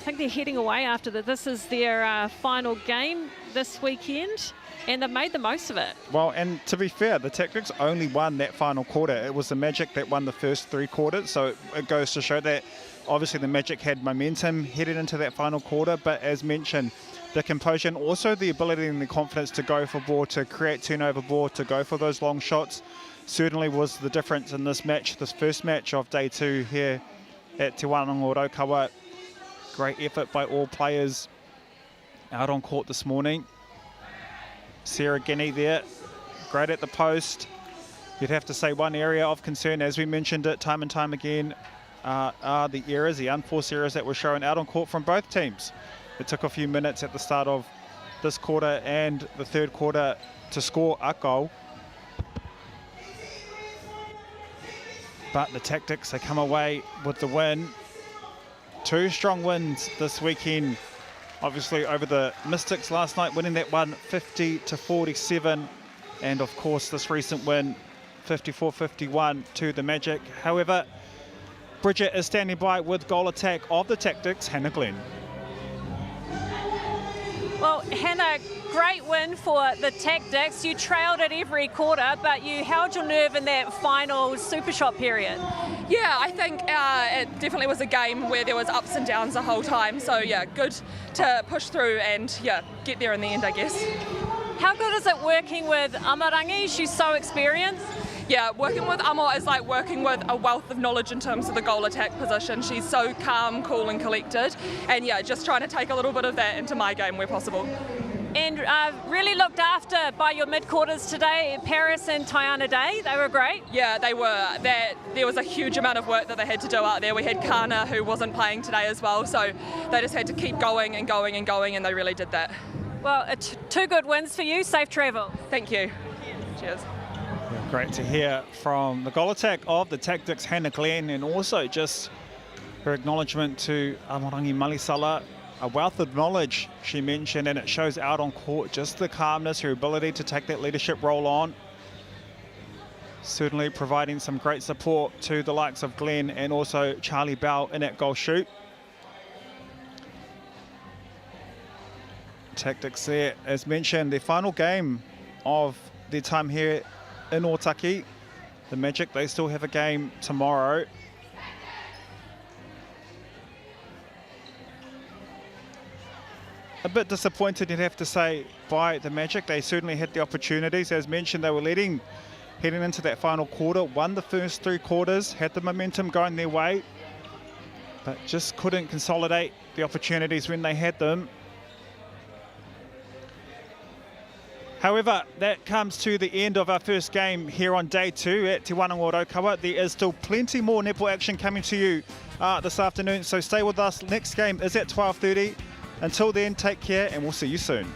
Speaker 1: think they're heading away after that. This is their final game this weekend, and they've made the most of it.
Speaker 2: Well, and to be fair, the Tactix only won that final quarter. It was the Magic that won the first 3 quarters, so it goes to show that obviously the Magic had momentum headed into that final quarter, but as mentioned, the composure and also the ability and the confidence to go for ball, to create turnover ball, to go for those long shots certainly was the difference in this match, this first match of day 2 here at Te Wānanga Raukawa. Great effort by all players out on court this morning. Sarah Guinea there, great at the post. You'd have to say one area of concern, as we mentioned it time and time again, are the errors, the unforced errors that were shown out on court from both teams. It took a few minutes at the start of this quarter and the third quarter to score a goal. But the Tactix, they come away with the win. 2 strong wins this weekend. Obviously over the Mystics last night, winning that one 50-47. And of course this recent win 54-51 to the Magic. However, Bridget is standing by with goal attack of the Tactix, Hannah Glenn.
Speaker 1: Well, Hannah, great win for the Tactix. You trailed at every quarter, but you held your nerve in that final super shot period.
Speaker 11: Yeah, I think it definitely was a game where there was ups and downs the whole time. So yeah, good to push through and yeah, get there in the end, I guess.
Speaker 1: How good is it working with Amarangi? She's so experienced.
Speaker 11: Yeah, working with Amo is like working with a wealth of knowledge in terms of the goal attack position. She's so calm, cool and collected. And yeah, just trying to take a little bit of that into my game where possible.
Speaker 1: And really looked after by your mid-quarters today, Paris and Tiana Day. They were great.
Speaker 11: Yeah, they were. There was a huge amount of work that they had to do out there. We had Kana, who wasn't playing today as well, so they just had to keep going and going and going, and they really did that.
Speaker 1: Well, 2 good wins for you. Safe travel.
Speaker 11: Thank you. Cheers.
Speaker 2: Great to hear from the goal attack of the Tactix, Hannah Glenn, and also just her acknowledgement to Amorangi Malisala. A wealth of knowledge, she mentioned, and it shows out on court, just the calmness, her ability to take that leadership role on. Certainly providing some great support to the likes of Glenn and also Charlie Bell in that goal shoot. Tactix there, as mentioned, the final game of their time here in Otaki. The Magic, they still have a game tomorrow. A bit disappointed, you'd have to say, by the Magic. They certainly had the opportunities. As mentioned, they were leading heading into that final quarter, won the first 3 quarters, had the momentum going their way, but just couldn't consolidate the opportunities when they had them. However, that comes to the end of our first game here on day 2 at Te Wānanga Raukawa. There is still plenty more netball action coming to you this afternoon, so stay with us. Next game is at 12:30. Until then, take care and we'll see you soon.